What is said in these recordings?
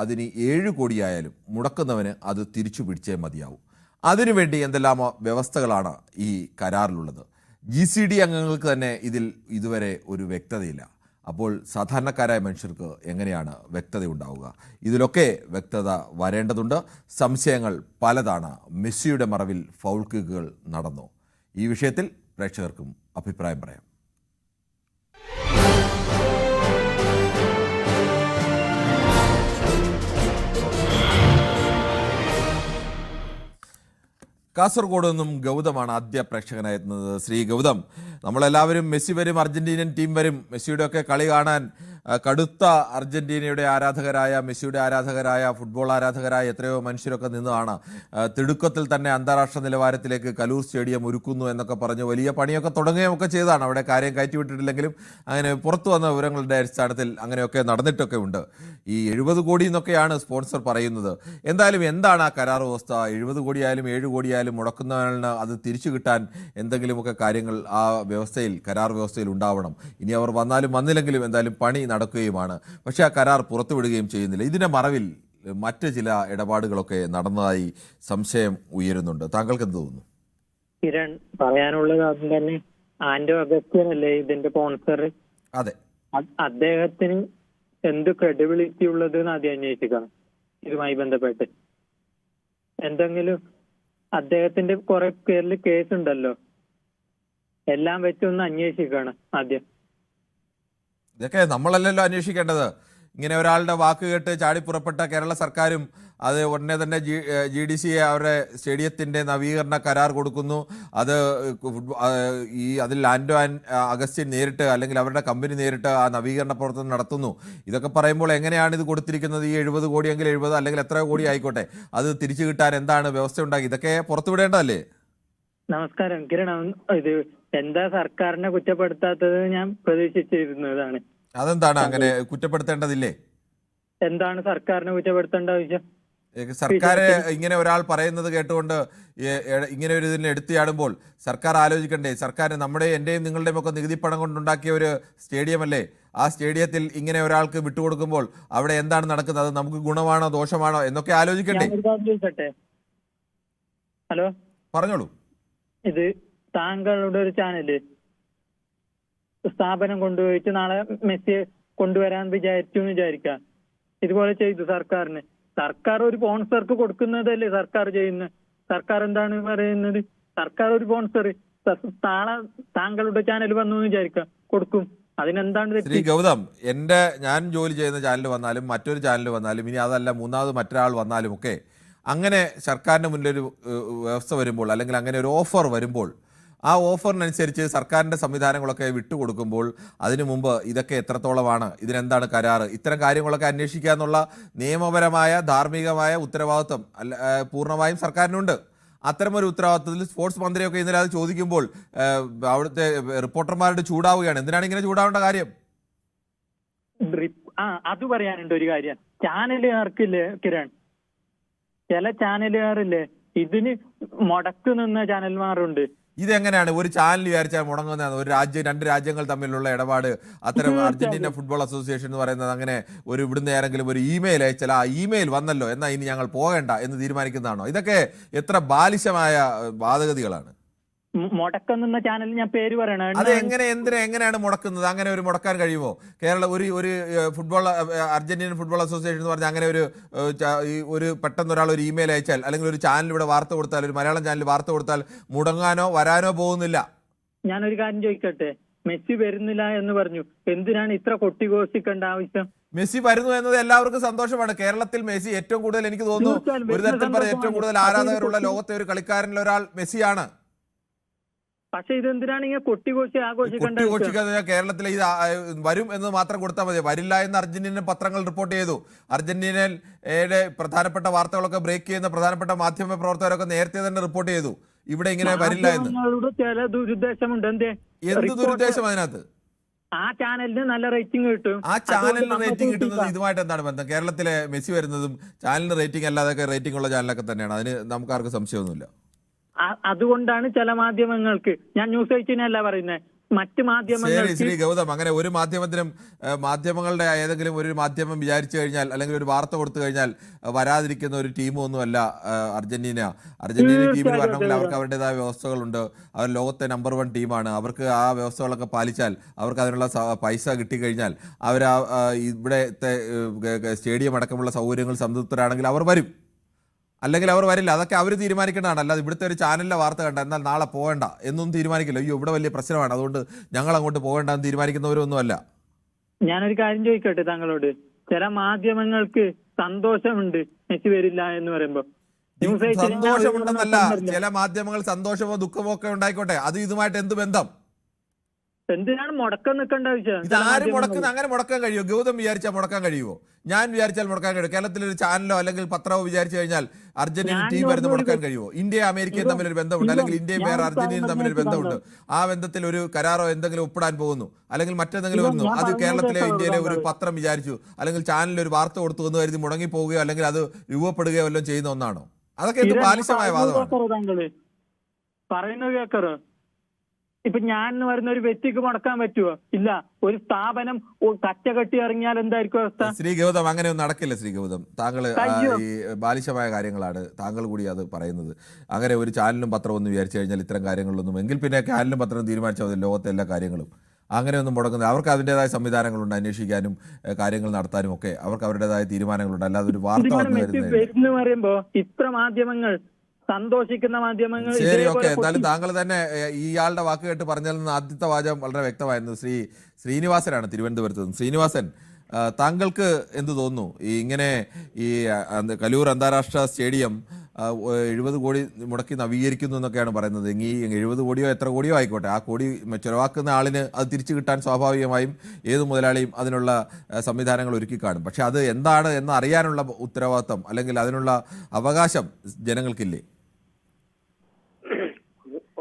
അതിന് 7 കോടിയായാലും മുടക്കുന്നവന് അത് തിരിച്ചു പിടിച്ചേ മതിയാവും. അതിനുവേണ്ടി എന്തെല്ലാം വ്യവസ്ഥകളാണ് ഈ കരാറിലുള്ളത്. GCD അംഗങ്ങൾക്ക് തന്നെ ഇതിൽ ഇതുവരെ ഒരു വ്യക്തതയില്ല. അപ്പോൾ സാധാരണക്കാരായ മനുഷ്യർക്ക് എങ്ങനെയാണ് വ്യക്തത ഉണ്ടാവുക? ഇതിലൊക്കെ വ്യക്തത വരേണ്ടതുണ്ട്. സംശയങ്ങൾ പലതാണ്. മെസ്സിയുടെ മറവിൽ ഫൗൾ കിക്കുകൾ നടന്നു. ഈ വിഷയത്തിൽ പ്രേക്ഷകർക്കും അഭിപ്രായം പറയാം. കാസർഗോഡ് നിന്നും ഗൗതമാണ് ആദ്യ പ്രേക്ഷകനായിരുന്നത്. ശ്രീ ഗൗതം, നമ്മളെല്ലാവരും മെസ്സി വരും, അർജന്റീനൻ ടീം വരും, മെസ്സിയുടെയൊക്കെ കളി കാണാൻ കടുത്ത അർജന്റീനയുടെ ആരാധകരായ, മെസ്സിയുടെ ആരാധകരായ, ഫുട്ബോൾ ആരാധകരായ എത്രയോ മനുഷ്യരൊക്കെ നിന്നതാണ്. തിടുക്കത്തിൽ തന്നെ അന്താരാഷ്ട്ര നിലവാരത്തിലേക്ക് കലൂർ സ്റ്റേഡിയം ഒരുക്കുന്നു എന്നൊക്കെ പറഞ്ഞ് വലിയ പണിയൊക്കെ തുടങ്ങുകയൊക്കെ ചെയ്തതാണ്. അവിടെ കാര്യം കയറ്റിവിട്ടിട്ടില്ലെങ്കിലും അങ്ങനെ പുറത്തു വന്ന വിവരങ്ങളുടെ അടിസ്ഥാനത്തിൽ അങ്ങനെയൊക്കെ നടന്നിട്ടൊക്കെ ഉണ്ട്. ഈ 70 കോടി എന്നൊക്കെയാണ് സ്പോൺസർ പറയുന്നത്. എന്തായാലും എന്താണ് ആ കരാർ വ്യവസ്ഥ? 70 കോടിയായാലും 7 കോടിയായാലും മുടക്കുന്നവന് അത് തിരിച്ചു കിട്ടാൻ എന്തെങ്കിലുമൊക്കെ കാര്യങ്ങൾ ആ വ്യവസ്ഥയിൽ, കരാർ വ്യവസ്ഥയിൽ ഉണ്ടാവണം. ഇനി അവർ വന്നാലും വന്നില്ലെങ്കിലും എന്തായാലും പണി നടക്കുകയുമാണ്. പക്ഷേ ആ കരാർ പുറത്തുവിടുകയും ചെയ്യുന്നില്ല. ഇതിൻ്റെ മറവിൽ മറ്റ് ചില ഇടപാടുകളൊക്കെ നടന്നതായി സംശയം ഉയരുന്നുണ്ട്. താങ്കൾക്ക് എന്ത് തോന്നുന്നു? കിരൺ, പറയാനുള്ളത് അതും തന്നെ. ആന്റോ അഗസ്റ്റിൻ അല്ലേ ഇതിന്റെ സ്പോൺസർ? അതെ. അദ്ദേഹത്തിന് എന്ത് ക്രെഡിബിലിറ്റി ഉള്ളത് എന്ന് ആദ്യം അന്വേഷിക്കണം. ഇതുമായി ബന്ധപ്പെട്ട് എന്തെങ്കിലും അദ്ദേഹത്തിന്റെ കുറെ പേരിൽ കേസ് ഉണ്ടല്ലോ, എല്ലാം വെച്ചൊന്ന് അന്വേഷിക്കണം ആദ്യം. ഇതൊക്കെ നമ്മളല്ലല്ലോ അന്വേഷിക്കേണ്ടത്. ഇങ്ങനെ ഒരാളുടെ വാക്ക് കേട്ട് ചാടിപ്പുറപ്പെട്ട കേരള സർക്കാരും അത് ഉടനെ തന്നെ GDC അവരുടെ സ്റ്റേഡിയത്തിൻ്റെ നവീകരണ കരാർ കൊടുക്കുന്നു. അത് അതിൽ ആന്റോ അഗസ്റ്റിൻ നേരിട്ട്, അല്ലെങ്കിൽ അവരുടെ കമ്പനി നേരിട്ട് ആ നവീകരണ പ്രവർത്തനം നടത്തുന്നു. ഇതൊക്കെ പറയുമ്പോൾ എങ്ങനെയാണ് ഇത് കൊടുത്തിരിക്കുന്നത്? ഈ 70 കോടിയെങ്കിൽ 70, അല്ലെങ്കിൽ എത്ര കോടി ആയിക്കോട്ടെ, അത് തിരിച്ചു കിട്ടാൻ എന്താണ് വ്യവസ്ഥ ഉണ്ടാക്കി? ഇതൊക്കെ പുറത്തുവിടേണ്ടതല്ലേ? നമസ്കാരം കിരൺ. ഇത് എന്താ സർക്കാരിനെ കുറ്റപ്പെടുത്താത്തത് ഞാൻ പ്രതീക്ഷിച്ചിരുന്നതാണ്. അതെന്താണ് അങ്ങനെ കുറ്റപ്പെടുത്തേണ്ടതില്ലേ? എന്താണ് സർക്കാരിനെ കുറ്റപ്പെടുത്തേണ്ട ആവശ്യം? സർക്കാർ ഇങ്ങനെ ഒരാൾ പറയുന്നത് കേട്ടുകൊണ്ട് ഇങ്ങനെ ഒരു ഇതിനെ എടുത്തിയാടുമ്പോൾ സർക്കാർ ആലോചിക്കണ്ടേ? സർക്കാർ എൻ്റെയും നിങ്ങളുടെയും ഒക്കെ നികുതി പണം കൊണ്ടുണ്ടാക്കിയ ഒരു സ്റ്റേഡിയം അല്ലേ? ആ സ്റ്റേഡിയത്തിൽ ഇങ്ങനെ ഒരാൾക്ക് വിട്ടുകൊടുക്കുമ്പോൾ അവിടെ എന്താണ് നടക്കുന്നത്? അത് നമുക്ക് ഗുണമാണോ ദോഷമാണോ എന്നൊക്കെ ആലോചിക്കണ്ടേ? ഹലോ, പറഞ്ഞോളൂ. ഇത് താങ്കളുടെ ഒരു ചാനല് സ്ഥാപനം കൊണ്ടുപോയിട്ട് നാളെ മെസ്സിയെ കൊണ്ടുവരാൻ വിചാരിച്ചു എന്ന് വിചാരിക്കാം. ഇതുപോലെ ചെയ്തു സർക്കാരിന്. സർക്കാർ ഒരു സ്പോൺസർക്ക് കൊടുക്കുന്നതല്ലേ സർക്കാർ ചെയ്യുന്നത്. സർക്കാർ എന്താണ് പറയുന്നത്? സർക്കാർ ഒരു സ്പോൺസർ നാളെ താങ്കളുടെ ചാനൽ വന്നു എന്ന് വിചാരിക്കാം, കൊടുക്കും. അതിനെന്താണ്? ശ്രീ ഗൗതം, ഞാൻ ജോലി ചെയ്യുന്ന ചാനൽ വന്നാലും മറ്റൊരു ചാനൽ വന്നാലും, ഇനി അതല്ല മൂന്നാമത് മറ്റൊരാൾ വന്നാലും ഒക്കെ അങ്ങനെ സർക്കാരിൻ്റെ മുന്നിലൊരു വ്യവസ്ഥ വരുമ്പോൾ, അല്ലെങ്കിൽ അങ്ങനെ ഒരു ഓഫർ വരുമ്പോൾ, ആ ഓഫറിനനുസരിച്ച് സർക്കാരിൻ്റെ സംവിധാനങ്ങളൊക്കെ വിട്ടുകൊടുക്കുമ്പോൾ അതിനു മുമ്പ് ഇതൊക്കെ എത്രത്തോളമാണ്, ഇതിനെന്താണ് കരാറ്, ഇത്തരം കാര്യങ്ങളൊക്കെ അന്വേഷിക്കുക എന്നുള്ള നിയമപരമായ ധാർമ്മികമായ ഉത്തരവാദിത്വം പൂർണ്ണമായും സർക്കാരിനുണ്ട്. അത്തരമൊരു ഉത്തരവാദിത്വത്തിൽ സ്പോർട്സ് മന്ത്രിയൊക്കെ ഇന്നലെ അത് ചോദിക്കുമ്പോൾ അവിടുത്തെ റിപ്പോർട്ടർമാരുടെ ചൂടാവുകയാണ്. എന്തിനാണ് ഇങ്ങനെ ചൂടാവേണ്ട കാര്യം? അത് പറയാനുണ്ട് ഒരു കാര്യം. ചാനലുകാർക്കില്ലേ കിരൺ, ചില ചാനലുകാരില്ലേ ഇതിന് മുടക്ക് നിന്ന ചാനൽമാരുണ്ട്. ഇതെങ്ങനെയാണ് ഒരു ചാനൽ വിചാരിച്ചാൽ മുടങ്ങുന്ന? ഒരു രണ്ട് രാജ്യങ്ങൾ തമ്മിലുള്ള ഇടപാട്, അത്തരം അർജന്റീന ഫുട്ബോൾ അസോസിയേഷൻ എന്ന് പറയുന്നത് അങ്ങനെ ഒരു ഇവിടുന്ന് ആരെങ്കിലും ഒരു ഇമെയിൽ അയച്ചാൽ ആ ഇമെയിൽ വന്നല്ലോ എന്നാൽ ഇനി ഞങ്ങൾ പോകേണ്ട എന്ന് തീരുമാനിക്കുന്നതാണോ? ഇതൊക്കെ എത്ര ബാലിശമായ വാദഗതികളാണ്. മുടക്കം നിന്ന ചാനൽ ഞാൻ പേര് പറയണം. അത് എങ്ങനെയാണ് മുടക്കുന്നത്? അങ്ങനെ ഒരു മുടക്കാൻ കഴിയുമോ? ഒരു ഫുട്ബോൾ അർജന്റീനൻ ഫുട്ബോൾ അസോസിയേഷൻ എന്ന് പറഞ്ഞാൽ അങ്ങനെ ഒരു പെട്ടെന്ന് ഒരാൾ ഒരു ഇമെയിൽ അയച്ചാൽ, അല്ലെങ്കിൽ ഒരു ചാനൽ ഇവിടെ വാർത്ത കൊടുത്താൽ, ഒരു മലയാളം ചാനൽ വാർത്ത കൊടുത്താൽ മുടങ്ങാനോ വരാനോ പോകുന്നില്ല. ഞാനൊരു കാര്യം ചോദിക്കട്ടെ, മെസ്സി വരുന്നില്ല എന്ന് പറഞ്ഞു, എന്തിനാണ് ഇത്ര കൊട്ടിഘോഷിക്കേണ്ട ആവശ്യം? മെസ്സി വരുന്നു എന്നത് എല്ലാവർക്കും സന്തോഷമാണ്. കേരളത്തിൽ മെസ്സി ഏറ്റവും കൂടുതൽ, എനിക്ക് തോന്നുന്നു ഒരു തരത്തിൽ പറഞ്ഞ ഏറ്റവും കൂടുതൽ ആരാധകരുള്ള ലോകത്തെ ഒരു കളിക്കാരനിൽ ഒരാൾ മെസ്സിയാണ്. പക്ഷെ ഇതെന്തിനാണ് ഇങ്ങനെ കൊട്ടിഘോഷി ആഘോഷിക്കേണ്ടത്? കേരളത്തിൽ ഇത് വരും എന്ന് മാത്രം കൊടുത്താൽ മതി. വരില്ല എന്ന് അർജന്റീനൻ പത്രങ്ങൾ റിപ്പോർട്ട് ചെയ്തു. അർജന്റീനയുടെ പ്രധാനപ്പെട്ട വാർത്തകളൊക്കെ ബ്രേക്ക് ചെയ്യുന്ന പ്രധാനപ്പെട്ട മാധ്യമ പ്രവർത്തകരൊക്കെ നേരത്തെ തന്നെ റിപ്പോർട്ട് ചെയ്തു ഇവിടെ ഇങ്ങനെ വരില്ല എന്ന്. ചില ദുരുദ്ദേശമുണ്ട്. എന്ത് ദുരുദ്ദേശം അതിനകത്ത്? ആ ചാനലിന് നല്ല റേറ്റിംഗ് കിട്ടും. ആ ചാനലിന് റേറ്റിംഗ് കിട്ടുന്നത് ഇതുമായിട്ട് എന്താണ് ബന്ധം? കേരളത്തിലെ മെസ്സി വരുന്നതും ചാനലിന് റേറ്റിംഗ് അല്ലാതൊക്കെ റേറ്റിംഗ് ഉള്ള ചാനലൊക്കെ തന്നെയാണ്. അതിന് നമുക്കാർക്കും സംശയമൊന്നുമില്ല. അതുകൊണ്ടാണ് ചില മാധ്യമങ്ങൾക്ക്, ഞാൻ ന്യൂസ് 18 അല്ല പറയുന്നത്, മറ്റ് ശരി മാധ്യമങ്ങൾക്ക് ശ്രീ ഗൗതം, അങ്ങനെ ഒരു മാധ്യമത്തിനും മാധ്യമങ്ങളുടെ ഏതെങ്കിലും ഒരു മാധ്യമം വിചാരിച്ചു കഴിഞ്ഞാൽ അല്ലെങ്കിൽ ഒരു വാർത്ത കൊടുത്തു കഴിഞ്ഞാൽ വരാതിരിക്കുന്ന ഒരു ടീമും ഒന്നുമല്ല അർജന്റീന. അർജന്റീന ടീമിന് തീർച്ചയായിട്ടും വരണമെങ്കിൽ അതെ. അവർക്ക് അവരുടേതായ വ്യവസ്ഥകളുണ്ട്. അവർ ലോകത്തെ നമ്പർ 1 ടീമാണ്. അവർക്ക് ആ വ്യവസ്ഥകളൊക്കെ പാലിച്ചാൽ, അവർക്ക് അതിനുള്ള പൈസ കിട്ടിക്കഴിഞ്ഞാൽ, അവർ ഇവിടുത്തെ സ്റ്റേഡിയം അടക്കമുള്ള സൗകര്യങ്ങൾ സംതൃപ്തരാണെങ്കിൽ അവർ വരും, അല്ലെങ്കിൽ അവർ വരില്ല. അതൊക്കെ അവർ തീരുമാനിക്കേണ്ടതാണ്. അല്ലാതെ ഇവിടുത്തെ ഒരു ചാനലിലെ വാർത്ത കണ്ട എന്നാൽ നാളെ പോകേണ്ട എന്നൊന്നും തീരുമാനിക്കില്ല. അയ്യോ ഇവിടെ വലിയ പ്രശ്നമാണ് അതുകൊണ്ട് ഞങ്ങൾ അങ്ങോട്ട് പോകേണ്ട എന്ന് തീരുമാനിക്കുന്നവരൊന്നുമല്ല. ഞാനൊരു കാര്യം ചോദിക്കട്ടെ താങ്കളോട്. ചില മാധ്യമങ്ങൾക്ക് സന്തോഷമുണ്ട് മെസ്സി വരില്ല എന്ന് പറയുമ്പോ. ന്യൂസ് എയ്റ്റീൻ സന്തോഷമുണ്ടെന്നല്ല, ചില മാധ്യമങ്ങൾ സന്തോഷമോ ദുഃഖമോ ഒക്കെ ഉണ്ടായിക്കോട്ടെ, അത് ഇതുമായിട്ട് എന്ത് ബന്ധം? എന്തിനാണ് മുടക്കം നിൽക്കേണ്ട ആവശ്യം? ഇത് ആരും മുടക്കുന്ന, അങ്ങനെ മുടക്കാൻ കഴിയുമോ? ഗൗതം വിചാരിച്ചാൽ മുടക്കാൻ കഴിയുമോ? ഞാൻ വിചാരിച്ചാൽ മുടക്കാൻ കഴിയും? കേരളത്തിലൊരു ചാനലോ അല്ലെങ്കിൽ പത്രമോ വിചാരിച്ചു കഴിഞ്ഞാൽ അർജന്റീന ടീം വരുന്നത് മുടക്കാൻ കഴിയുമോ? ഇന്ത്യയും അമേരിക്കയും തമ്മിലൊരു ബന്ധമുണ്ട്, അല്ലെങ്കിൽ ഇന്ത്യയും വേറെ അർജന്റീനയും തമ്മിലൊരു ബന്ധമുണ്ട്. ആ ബന്ധത്തിൽ ഒരു കരാറോ എന്തെങ്കിലും ഒപ്പിടാൻ പോകുന്നു, അല്ലെങ്കിൽ മറ്റെന്തെങ്കിലും വരുന്നു, അത് കേരളത്തിലെ ഇന്ത്യയിലെ ഒരു പത്രം വിചാരിച്ചു അല്ലെങ്കിൽ ചാനലിൽ ഒരു വാർത്ത കൊടുത്തു എന്ന് കരുതി മുടങ്ങി പോവുകയോ അല്ലെങ്കിൽ അത് രൂപപ്പെടുകയോ വല്ലതും ചെയ്യുന്ന ഒന്നാണോ? അതൊക്കെ എന്ത് ബാലിശമായ വാദമാണ്. താങ്കള് പറയുന്നത് കേക്കറോ? ഇപ്പൊ ഞാൻ എന്ന് പറയുന്ന ഒരു വ്യക്തിക്ക് മുടക്കാൻ പറ്റുമോ? ഇല്ല. ഒരു സ്ഥാപനം കച്ച കെട്ടി ഇറങ്ങിയാൽ എന്തായിരിക്കും അവസ്ഥ? ശ്രീ ഗൗതം, അങ്ങനെയൊന്നും നടക്കില്ല. ശ്രീ ഗൗതം, താങ്കൾ ഈ ബാലിശമായ കാര്യങ്ങളാണ് താങ്കൾ കൂടി അത് പറയുന്നത്. അങ്ങനെ ഒരു ചാനലും പത്രവും ഒന്ന് വിചാരിച്ചു കഴിഞ്ഞാൽ ഇത്തരം കാര്യങ്ങളിലൊന്നും, എങ്കിൽ പിന്നെ ചാനലും പത്രവും തീരുമാനിച്ചാൽ മതി ലോകത്തെ എല്ലാ കാര്യങ്ങളും. അങ്ങനെയൊന്നും മുടക്കുന്നത്, അവർക്ക് അതിൻ്റെതായ സംവിധാനങ്ങളുണ്ട്, അന്വേഷിക്കാനും കാര്യങ്ങൾ നടത്താനും ഒക്കെ അവർക്ക് അവരുടേതായ തീരുമാനങ്ങളുണ്ട്. അല്ലാതെ ഒരു വാർത്ത വന്നു വരുന്ന പറയുമ്പോ ഇത്ര മാധ്യമങ്ങൾ, സന്തോഷിക്കുന്ന മാധ്യമങ്ങൾ. ശരി, ഓക്കെ. എന്തായാലും താങ്കൾ തന്നെ ഇയാളുടെ വാക്ക് കേട്ട് പറഞ്ഞതിൽ നിന്ന് ആദ്യത്തെ വാചകം വളരെ വ്യക്തമായിരുന്നു. ശ്രീനിവാസനാണ് തിരുവനന്തപുരത്ത് നിന്ന്. ശ്രീനിവാസൻ, താങ്കൾക്ക് എന്ത് തോന്നുന്നു? ഇങ്ങനെ ഈ കലൂർ അന്താരാഷ്ട്ര സ്റ്റേഡിയം 70 കോടി മുടക്കി നവീകരിക്കുന്നു എന്നൊക്കെയാണ് പറയുന്നത്. ഈ 70 കോടിയോ എത്ര കോടിയോ ആയിക്കോട്ടെ, ആ കോടി ചെലവാക്കുന്ന ആളിന് അത് തിരിച്ചു കിട്ടാൻ സ്വാഭാവികമായും ഏത് മുതലാളിയും അതിനുള്ള സംവിധാനങ്ങൾ ഒരുക്കി കാണും. പക്ഷെ അത് എന്താണ് എന്ന് അറിയാനുള്ള ഉത്തരവാദിത്തം അല്ലെങ്കിൽ അതിനുള്ള അവകാശം ജനങ്ങൾക്കില്ലേ?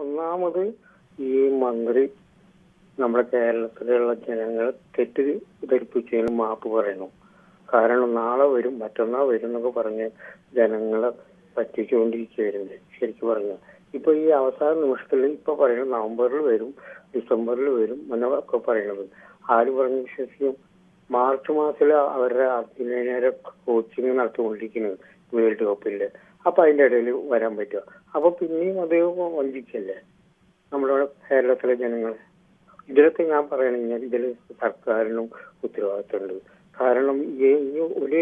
ഒന്നാമത് ഈ മന്ത്രി നമ്മുടെ കേരളത്തിലുള്ള ജനങ്ങൾ തെറ്റിദ്ധരിപ്പിച്ചതിന് മാപ്പ് പറയുന്നു. കാരണം നാളെ വരും മറ്റന്നാൾ വരും എന്നൊക്കെ പറഞ്ഞ് ജനങ്ങളെ പറ്റിച്ചുകൊണ്ടിരിക്കുകയായിരുന്നു. ശരിക്കും പറഞ്ഞു ഇപ്പൊ ഈ അവസാന നിമിഷത്തിൽ ഇപ്പൊ പറയുന്നത് നവംബറിൽ വരും, ഡിസംബറിൽ വരും എന്നൊക്കെ പറയുന്നത് ആര് പറഞ്ഞ് വിശ്വസിക്കും? മാർച്ച് മാസത്തിൽ അവരുടെ അർജന്റീനയുടെ കോച്ചിങ് നടത്തിക്കൊണ്ടിരിക്കുന്നത് വേൾഡ് കപ്പില്. അപ്പൊ അതിന്റെ ഇടയിൽ വരാൻ പറ്റുക? അപ്പൊ പിന്നെയും അത് വഞ്ചിക്കല്ലേ നമ്മുടെ കേരളത്തിലെ ജനങ്ങളെ? ഇതിലൊക്കെ ഞാൻ പറയണെങ്കിൽ ഇതിൽ സർക്കാരിനും ഉത്തരവാദിത്തമുണ്ട്. കാരണം ഈ ഒരു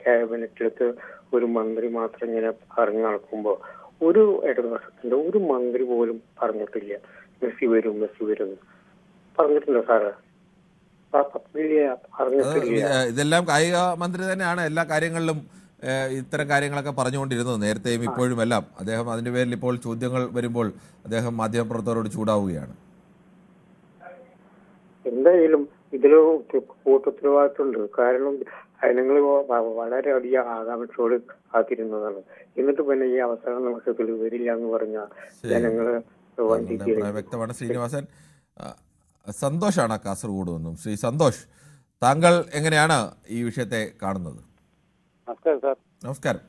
ക്യാബിനറ്റിലത്തെ ഒരു മന്ത്രി മാത്രം ഇങ്ങനെ പറഞ്ഞു നടക്കുമ്പോ ഒരു ഇടതുപക്ഷത്തിന്റെ ഒരു മന്ത്രി പോലും പറഞ്ഞിട്ടില്ല മെസ്സി വരും പറഞ്ഞിട്ടുണ്ടോ സാറ്? പറഞ്ഞിട്ടില്ല. ഇതെല്ലാം കായിക മന്ത്രി തന്നെയാണ് എല്ലാ കാര്യങ്ങളിലും ഇത്തരം കാര്യങ്ങളൊക്കെ പറഞ്ഞുകൊണ്ടിരുന്നത്, നേരത്തെയും ഇപ്പോഴും എല്ലാം. അദ്ദേഹം അതിന്റെ പേരിൽ ഇപ്പോൾ ചോദ്യങ്ങൾ വരുമ്പോൾ അദ്ദേഹം മാധ്യമപ്രവർത്തകരോട് ചൂടാവുകയാണ്. എന്തായാലും ഇതില് കൂട്ടുത്തരവാദിത്തമുണ്ട്. കാരണം ജനങ്ങൾ വളരെയധികം ആകാംക്ഷയോട് കാത്തിരുന്നതാണ്. എന്നിട്ട് പിന്നെ ഈ അവസാന നിമിഷത്തിൽ വരില്ല എന്ന് പറഞ്ഞ ജനങ്ങള് വ്യക്തമാണ്. ശ്രീനിവാസൻ, സന്തോഷാണ് കാസർഗോഡ് നിന്നും. ശ്രീ സന്തോഷ്, താങ്കൾ എങ്ങനെയാണ് ഈ വിഷയത്തെ കാണുന്നത്? നമസ്കാരം സാർ. നമസ്കാരം.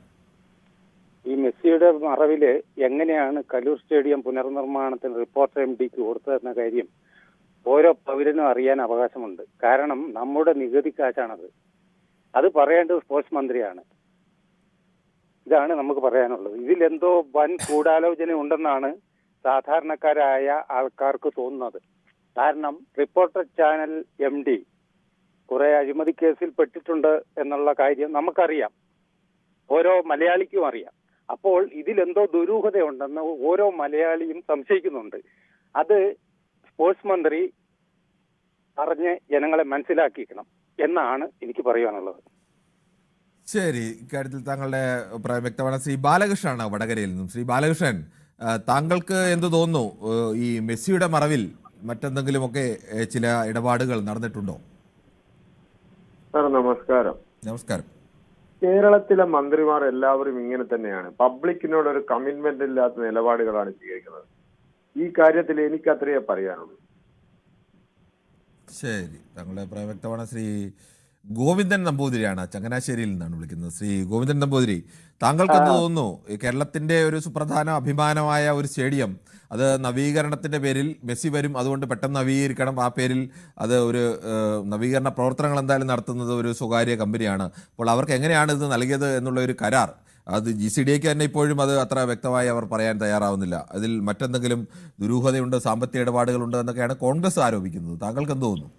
ഈ മെസ്സിയുടെ മറവില് എങ്ങനെയാണ് കലൂർ സ്റ്റേഡിയം പുനർനിർമ്മാണത്തിന് റിപ്പോർട്ടർ MDക്ക് കൊടുത്തതെന്ന കാര്യം ഓരോ പൗരനും അറിയാൻ അവകാശമുണ്ട്. കാരണം നമ്മുടെ നികുതി കാശാണത്. അത് പറയേണ്ടത് സ്പോർട്സ് മന്ത്രിയാണ്. ഇതാണ് നമുക്ക് പറയാനുള്ളത്. ഇതിലെന്തോ വൻ ഗൂഢാലോചന ഉണ്ടെന്നാണ് സാധാരണക്കാരായ ആൾക്കാർക്ക് തോന്നുന്നത്. കാരണം റിപ്പോർട്ടർ ചാനൽ MD കുറെ അഴിമതി കേസിൽ പെട്ടിട്ടുണ്ട് എന്നുള്ള കാര്യം നമുക്കറിയാം, ഓരോ മലയാളിക്കും അറിയാം. അപ്പോൾ ഇതിലെന്തോ ദുരൂഹതയുണ്ടെന്ന് ഓരോ മലയാളിയും സംശയിക്കുന്നുണ്ട്. അത് സ്പോർട്സ് മന്ത്രി പറഞ്ഞ് ജനങ്ങളെ മനസ്സിലാക്കിക്കണം എന്നാണ് എനിക്ക് പറയാനുള്ളത്. ശരി, ഇക്കാര്യത്തിൽ താങ്കളുടെ അഭിപ്രായം വ്യക്തമാണ്. ശ്രീ ബാലകൃഷ്ണനാണ് വടകരയിൽ നിന്നും. ശ്രീ ബാലകൃഷ്ണൻ, താങ്കൾക്ക് എന്ത് തോന്നുന്നു? ഈ മെസ്സിയുടെ മറവിൽ മറ്റെന്തെങ്കിലുമൊക്കെ ചില ഇടപാടുകൾ നടന്നിട്ടുണ്ടോ? സാർ നമസ്കാരം. നമസ്കാരം. കേരളത്തിലെ മന്ത്രിമാർ എല്ലാവരും ഇങ്ങനെ തന്നെയാണ്. പബ്ലിക്കിനോട് ഒരു കമ്മിറ്റ്മെന്റ് ഇല്ലാത്ത നിലപാടുകളാണ് സ്വീകരിക്കുന്നത്. ഈ കാര്യത്തിൽ എനിക്ക് അത്രയേ പറയാനുള്ളൂ. ശരി, താങ്കളുടെ അഭിപ്രായം വ്യക്തമാണ്. ശ്രീ ഗോവിന്ദൻ നമ്പൂതിരിയാണ്, ചങ്ങനാശ്ശേരിയിൽ നിന്നാണ് വിളിക്കുന്നത്. ശ്രീ ഗോവിന്ദൻ നമ്പൂതിരി, താങ്കൾക്ക് എന്ത് തോന്നുന്നു? ഈ കേരളത്തിന്റെ ഒരു സുപ്രധാന അഭിമാനമായ ഒരു സ്റ്റേഡിയം, അത് നവീകരണത്തിന്റെ പേരിൽ മെസ്സി വരും, അതുകൊണ്ട് പെട്ടെന്ന് നവീകരിക്കണം, ആ പേരിൽ അത് ഒരു നവീകരണ പ്രവർത്തനങ്ങൾ എന്തായാലും നടത്തുന്നത് ഒരു സ്വകാര്യ കമ്പനിയാണ്. അപ്പോൾ അവർക്ക് എങ്ങനെയാണ് ഇത് നൽകിയത് എന്നുള്ള ഒരു കരാർ, അത് GCDAക്ക് തന്നെ ഇപ്പോഴും അത് അത്ര വ്യക്തമായി അവർ പറയാൻ തയ്യാറാവുന്നില്ല. അതിൽ മറ്റെന്തെങ്കിലും ദുരൂഹതയുണ്ട്, സാമ്പത്തിക ഇടപാടുകളുണ്ട് എന്നൊക്കെയാണ് കോൺഗ്രസ് ആരോപിക്കുന്നത്. താങ്കൾക്ക് എന്ത് തോന്നുന്നു?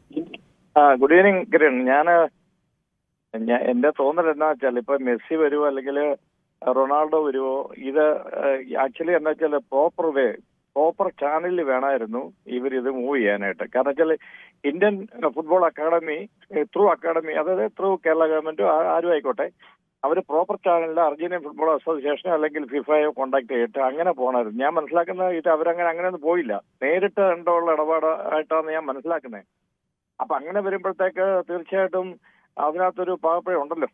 Good evening Kiran. എന്റെ തോന്നൽ എന്താ വെച്ചാൽ, ഇപ്പൊ മെസ്സി വരുവോ അല്ലെങ്കിൽ റൊണാൾഡോ വരുവോ, ഇത് ആക്ച്വലി എന്താ വെച്ചാൽ പ്രോപ്പർ ചാനലിൽ വേണമായിരുന്നു ഇവരിത് മൂവ് ചെയ്യാനായിട്ട്. കാരണം വെച്ചാൽ ഇന്ത്യൻ ഫുട്ബോൾ അക്കാഡമി അതായത് ത്രൂ കേരള ഗവൺമെന്റോ ആരും ആയിക്കോട്ടെ, അവർ പ്രോപ്പർ ചാനലിൽ അർജന്റീൻ ഫുട്ബോൾ അസോസിയേഷനോ അല്ലെങ്കിൽ ഫിഫയോ കോണ്ടാക്ട് ചെയ്തിട്ട് അങ്ങനെ പോകണമായിരുന്നു. ഞാൻ മനസ്സിലാക്കുന്നത് ഇത് അങ്ങനെയൊന്നും പോയില്ല, നേരിട്ട് ഉള്ള ഇടപാടായിട്ടാണ് ഞാൻ മനസ്സിലാക്കുന്നത്. അപ്പൊ അങ്ങനെ വരുമ്പോഴത്തേക്ക് തീർച്ചയായിട്ടും അതിനകത്തൊരു പാകപ്പിഴ ഉണ്ടല്ലോ.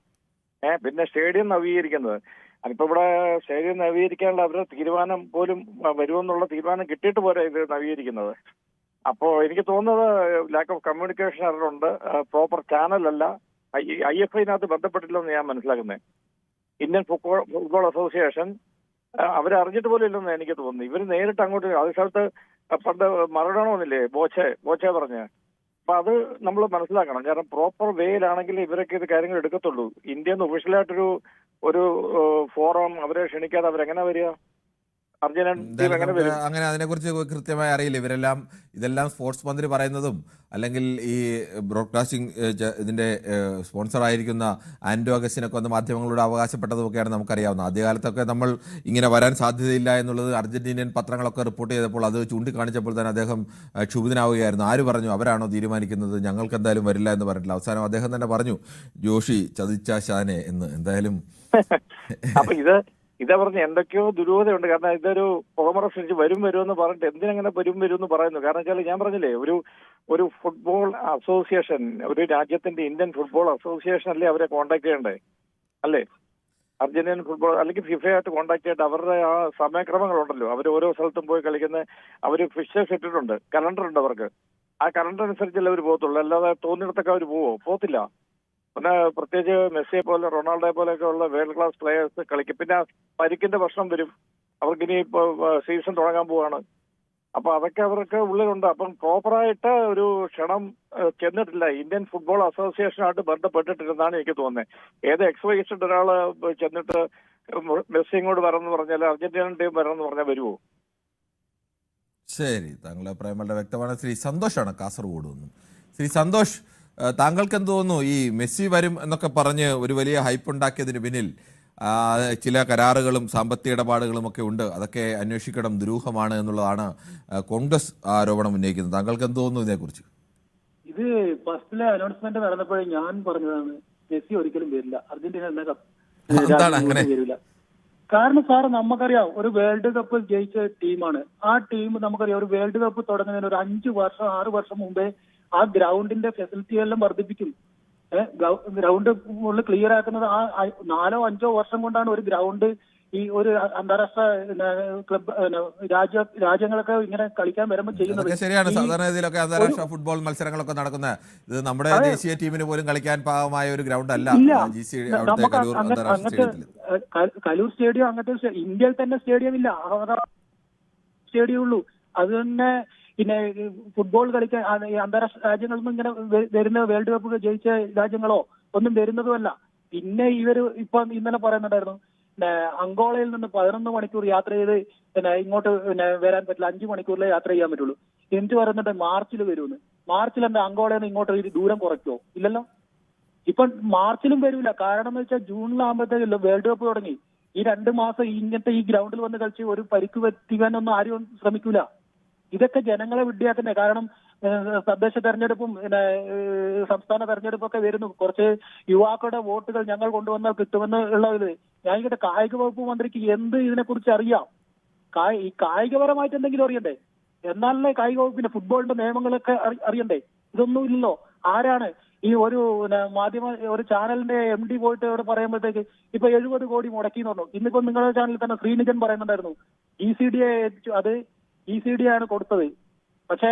പിന്നെ സ്റ്റേഡിയം നവീകരിക്കുന്നത്, അതിപ്പോ ഇവിടെ സ്റ്റേഡിയം നവീകരിക്കാനുള്ള അവരുടെ തീരുമാനം പോലും വരുമെന്നുള്ള തീരുമാനം കിട്ടിയിട്ട് പോരാ ഇത് നവീകരിക്കുന്നത്. അപ്പോ എനിക്ക് തോന്നുന്നത് ലാക്ക് ഓഫ് കമ്മ്യൂണിക്കേഷൻ അവരുണ്ട്, പ്രോപ്പർ ചാനലല്ല, IFIനകത്ത് ബന്ധപ്പെട്ടില്ലെന്ന് ഞാൻ മനസ്സിലാക്കുന്നത്. ഇന്ത്യൻ ഫുട്ബോൾ അസോസിയേഷൻ അവരെ അറിഞ്ഞിട്ട് പോലും ഇല്ലെന്ന് എനിക്ക് തോന്നുന്നു. ഇവർ നേരിട്ട് അങ്ങോട്ട്, അതേ സ്ഥലത്ത് പണ്ട് മറഡോണ വന്നില്ലേ, ബോച്ചെ പറഞ്ഞ്. അപ്പൊ അത് നമ്മൾ മനസ്സിലാക്കണം. കാരണം പ്രോപ്പർ വേയിലാണെങ്കിൽ ഇവരൊക്കെ ഇത് കാര്യങ്ങൾ എടുക്കത്തുള്ളൂ. ഇന്ത്യന്ന് ഒഫീഷ്യലായിട്ടൊരു ഫോറം അവരെ ക്ഷണിക്കാതെ അവരെങ്ങനെ വരിക? അർജന്റീൻ ടീം എങ്ങനെ വരും? അങ്ങനെ അതിനെക്കുറിച്ച് കൃത്യമായി അറിയില്ല. ഇതെല്ലാം സ്പോർട്സ് മന്ത്രി പറയുന്നതും അല്ലെങ്കിൽ ഈ ബ്രോഡ്കാസ്റ്റിംഗ് ഇതിന്റെ സ്പോൺസർ ആയിരിക്കുന്ന ആൻഡോ അഗസ്റ്റിനൊക്കെ വന്ന് മാധ്യമങ്ങളോട് അവകാശപ്പെട്ടതുമൊക്കെയാണ് നമുക്കറിയാവുന്നത്. ആദ്യകാലത്തൊക്കെ നമ്മൾ ഇങ്ങനെ വരാൻ സാധ്യതയില്ല എന്നുള്ളത് അർജന്റീനിയൻ പത്രങ്ങളൊക്കെ റിപ്പോർട്ട് ചെയ്തപ്പോൾ അത് ചൂണ്ടിക്കാണിച്ചപ്പോൾ തന്നെ അദ്ദേഹം ക്ഷുഭിതനാവുകയായിരുന്നു. ആര് പറഞ്ഞു? അവരാണോ തീരുമാനിക്കുന്നത്? ഞങ്ങൾക്ക് എന്തായാലും വരില്ല എന്ന് പറഞ്ഞില്ല. അവസാനം അദ്ദേഹം തന്നെ പറഞ്ഞു, ജോഷി ചതിച്ച ഷാനെ എന്ന്. എന്തായാലും അപ്പൊ ഇതാ പറഞ്ഞ എന്തൊക്കെയോ ദുരൂഹതയുണ്ട്. കാരണം ഇതൊരു പുകമറ സൃഷ്ടിച്ച് വരുമെന്ന് പറഞ്ഞിട്ട് എന്തിനങ്ങനെ വരുമെന്ന് പറയുന്നു. കാരണം വെച്ചാൽ ഞാൻ പറഞ്ഞില്ലേ, ഒരു ഫുട്ബോൾ അസോസിയേഷൻ, ഒരു രാജ്യത്തിന്റെ ഇന്ത്യൻ ഫുട്ബോൾ അസോസിയേഷൻ അല്ലേ അവരെ കോണ്ടാക്ട് ചെയ്യണ്ടേ? അല്ലേ? അർജന്റീൻ ഫുട്ബോൾ അല്ലെങ്കിൽ ഫിഫയായിട്ട് കോണ്ടാക്ട് ചെയ്തിട്ട് അവരുടെ ആ സമയക്രമങ്ങളുണ്ടല്ലോ, അവർ ഓരോ സ്ഥലത്തും പോയി കളിക്കുന്ന അവർ ഫിക്ചേഴ്സ് ഇട്ടിട്ടുണ്ട്, കലണ്ടർ ഉണ്ട് അവർക്ക്. ആ കലണ്ടർ അനുസരിച്ചല്ലേ അവർ പോകത്തുള്ളൂ, അല്ലാതെ തോന്നിയിടത്തൊക്കെ അവർ പോകത്തില്ല. പിന്നെ പ്രത്യേകിച്ച് മെസ്സിയെ പോലെ റൊണാൾഡോയെ പോലെയൊക്കെ ഉള്ള വേൾഡ് ക്ലാസ് പ്ലേയേഴ്സ് കളിക്കും. പിന്നെ പരിക്കിന്റെ പ്രശ്നം വരും, അവർക്കിനി ഇപ്പോൾ സീസൺ തുടങ്ങാൻ പോവാണ്. അപ്പൊ അതൊക്കെ അവർക്ക് ഉള്ളിലുണ്ട്. അപ്പം പ്രോപ്പറായിട്ട് ഒരു ക്ഷണം ചെന്നിട്ടില്ല, ഇന്ത്യൻ ഫുട്ബോൾ അസോസിയേഷനായിട്ട് ബന്ധപ്പെട്ടിട്ടില്ലെന്നാണ് എനിക്ക് തോന്നുന്നത്. ഏത് എക്സ്വൈസ്ഡ് ഒരാള് ചെന്നിട്ട് മെസ്സി ഇങ്ങോട്ട് വരണമെന്ന് പറഞ്ഞാൽ അർജന്റീനൻ ടീം വരണമെന്ന് പറഞ്ഞാൽ വരുമോ? ശരി, താങ്കളുടെ അഭിപ്രായം വളരെ വ്യക്തമാണ്. ശ്രീ സന്തോഷാണ് കാസർഗോഡ് നിന്നും. ശ്രീ സന്തോഷ്, താങ്കൾക്ക് എന്ത് തോന്നുന്നു? ഈ മെസ്സി വരും എന്നൊക്കെ പറഞ്ഞ് ഒരു വലിയ ഹൈപ്പ് ഉണ്ടാക്കിയതിന് പിന്നിൽ ചില കരാറുകളും സാമ്പത്തിക ഇടപാടുകളും ഒക്കെ ഉണ്ട്, അതൊക്കെ അന്വേഷിക്കണം, ദുരൂഹമാണ് എന്നുള്ളതാണ് കോൺഗ്രസ് ആരോപണം ഉന്നയിക്കുന്നത്. താങ്കൾക്ക് എന്ത് തോന്നുന്നു ഇതിനെക്കുറിച്ച്? ഇത് ഫസ്റ്റിലെ അനൗൺസ്മെന്റ് നടന്നപ്പോഴേ ഞാൻ പറഞ്ഞതാണ്, മെസ്സി ഒരിക്കലും വരില്ല, അർജന്റീന വരില്ല. കാരണം സാർ നമുക്കറിയാം, ഒരു വേൾഡ് കപ്പ് ജയിച്ച ടീമാണ്. ആ ടീം നമുക്കറിയാം, ഒരു വേൾഡ് കപ്പ് തുടങ്ങുന്നതിന് ഒരു 5 വർഷം 6 വർഷം മുമ്പേ ആ ഗ്രൗണ്ടിന്റെ ഫെസിലിറ്റി എല്ലാം വർദ്ധിപ്പിക്കും. ഗ്രൗണ്ട് ഫുള്ള് ക്ലിയർ ആക്കുന്നത് ആ 4 or 5 വർഷം കൊണ്ടാണ് ഒരു ഗ്രൗണ്ട് ഈ ഒരു അന്താരാഷ്ട്ര ക്ലബ് രാജ്യങ്ങളൊക്കെ ഇങ്ങനെ കളിക്കാൻ വരുമ്പോൾ ചെയ്യുന്നത്. ശരിയാണ്. സാധാരണ ഇതിലൊക്കെ അന്താരാഷ്ട്ര ഫുട്ബോൾ മത്സരങ്ങളൊക്കെ നടക്കുന്ന ഇത് നമ്മുടെ ദേശീയ ടീമിന് പോലും കളിക്കാൻ പാകമായ ഒരു ഗ്രൗണ്ട് അല്ല. കലൂർ സ്റ്റേഡിയം അങ്ങനത്തെ ഇന്ത്യയിൽ തന്നെ സ്റ്റേഡിയം ഇല്ല, സ്റ്റേഡിയം ഉള്ളൂ. അത് തന്നെ. പിന്നെ ഫുട്ബോൾ കളിക്കാൻ അന്താരാഷ്ട്ര രാജ്യങ്ങളിൽ നിന്ന് ഇങ്ങനെ വരുന്ന വേൾഡ് കപ്പ് ജയിച്ച രാജ്യങ്ങളോ ഒന്നും വരുന്നതുമല്ല. പിന്നെ ഇവര് ഇന്നലെ പറയുന്നുണ്ടായിരുന്നു, അങ്കോളയിൽ നിന്ന് 11 മണിക്കൂർ യാത്ര ചെയ്ത് ഇങ്ങോട്ട് വരാൻ പറ്റില്ല, 5 മണിക്കൂറിലേ യാത്ര ചെയ്യാൻ പറ്റുള്ളൂ. എന്നിട്ട് പറയുന്നുണ്ട് മാർച്ചിൽ വരുമെന്ന്. മാർച്ചിൽ എന്താ അങ്കോളയിൽ നിന്ന് ഇങ്ങോട്ട് ദൂരം കുറയ്ക്കോ? ഇല്ലല്ലോ. ഇപ്പൊ മാർച്ചിലും വരൂല. കാരണം എന്ന് വെച്ചാൽ ജൂണിലാകുമ്പോഴത്തേക്കല്ലോ വേൾഡ് കപ്പ് തുടങ്ങി. ഈ 2 മാസം ഇങ്ങനത്തെ ഈ ഗ്രൗണ്ടിൽ വന്ന് കളിച്ച് ഒരു പരിക്ക് പറ്റിക്കാനൊന്നും ആരും ശ്രമിക്കൂല. ഇതൊക്കെ ജനങ്ങളെ വിഡ്ഢിയാക്കുന്നേ. കാരണം തദ്ദേശ തെരഞ്ഞെടുപ്പും സംസ്ഥാന തെരഞ്ഞെടുപ്പൊക്കെ വരുന്നു. കുറച്ച് യുവാക്കളുടെ വോട്ടുകൾ ഞങ്ങൾ കൊണ്ടുവന്നാൽ കിട്ടുമെന്ന് ഉള്ളത്. ഞാൻ ഇങ്ങോട്ട് കായിക വകുപ്പ് മന്ത്രിക്ക് എന്ത് ഇതിനെക്കുറിച്ച് അറിയാം? ഈ കായികപരമായിട്ട് എന്തെങ്കിലും അറിയണ്ടേ? എന്നാലല്ലേ കായിക വകുപ്പിന്റെ ഫുട്ബോളിന്റെ നിയമങ്ങളൊക്കെ അറിയണ്ടേ? ഇതൊന്നും ഇല്ലല്ലോ. ആരാണ് ഈ ഒരു ഒരു ചാനലിന്റെ MD പോയിട്ട് ഇവിടെ പറയുമ്പോഴത്തേക്ക് ഇപ്പൊ 70 കോടി മുടക്കി എന്ന് പറഞ്ഞു. ഇന്നിപ്പോ നിങ്ങളുടെ ചാനലിൽ തന്നെ ശ്രീനിജൻ പറയുന്നുണ്ടായിരുന്നു, ECD ആണ് കൊടുത്തത്. പക്ഷേ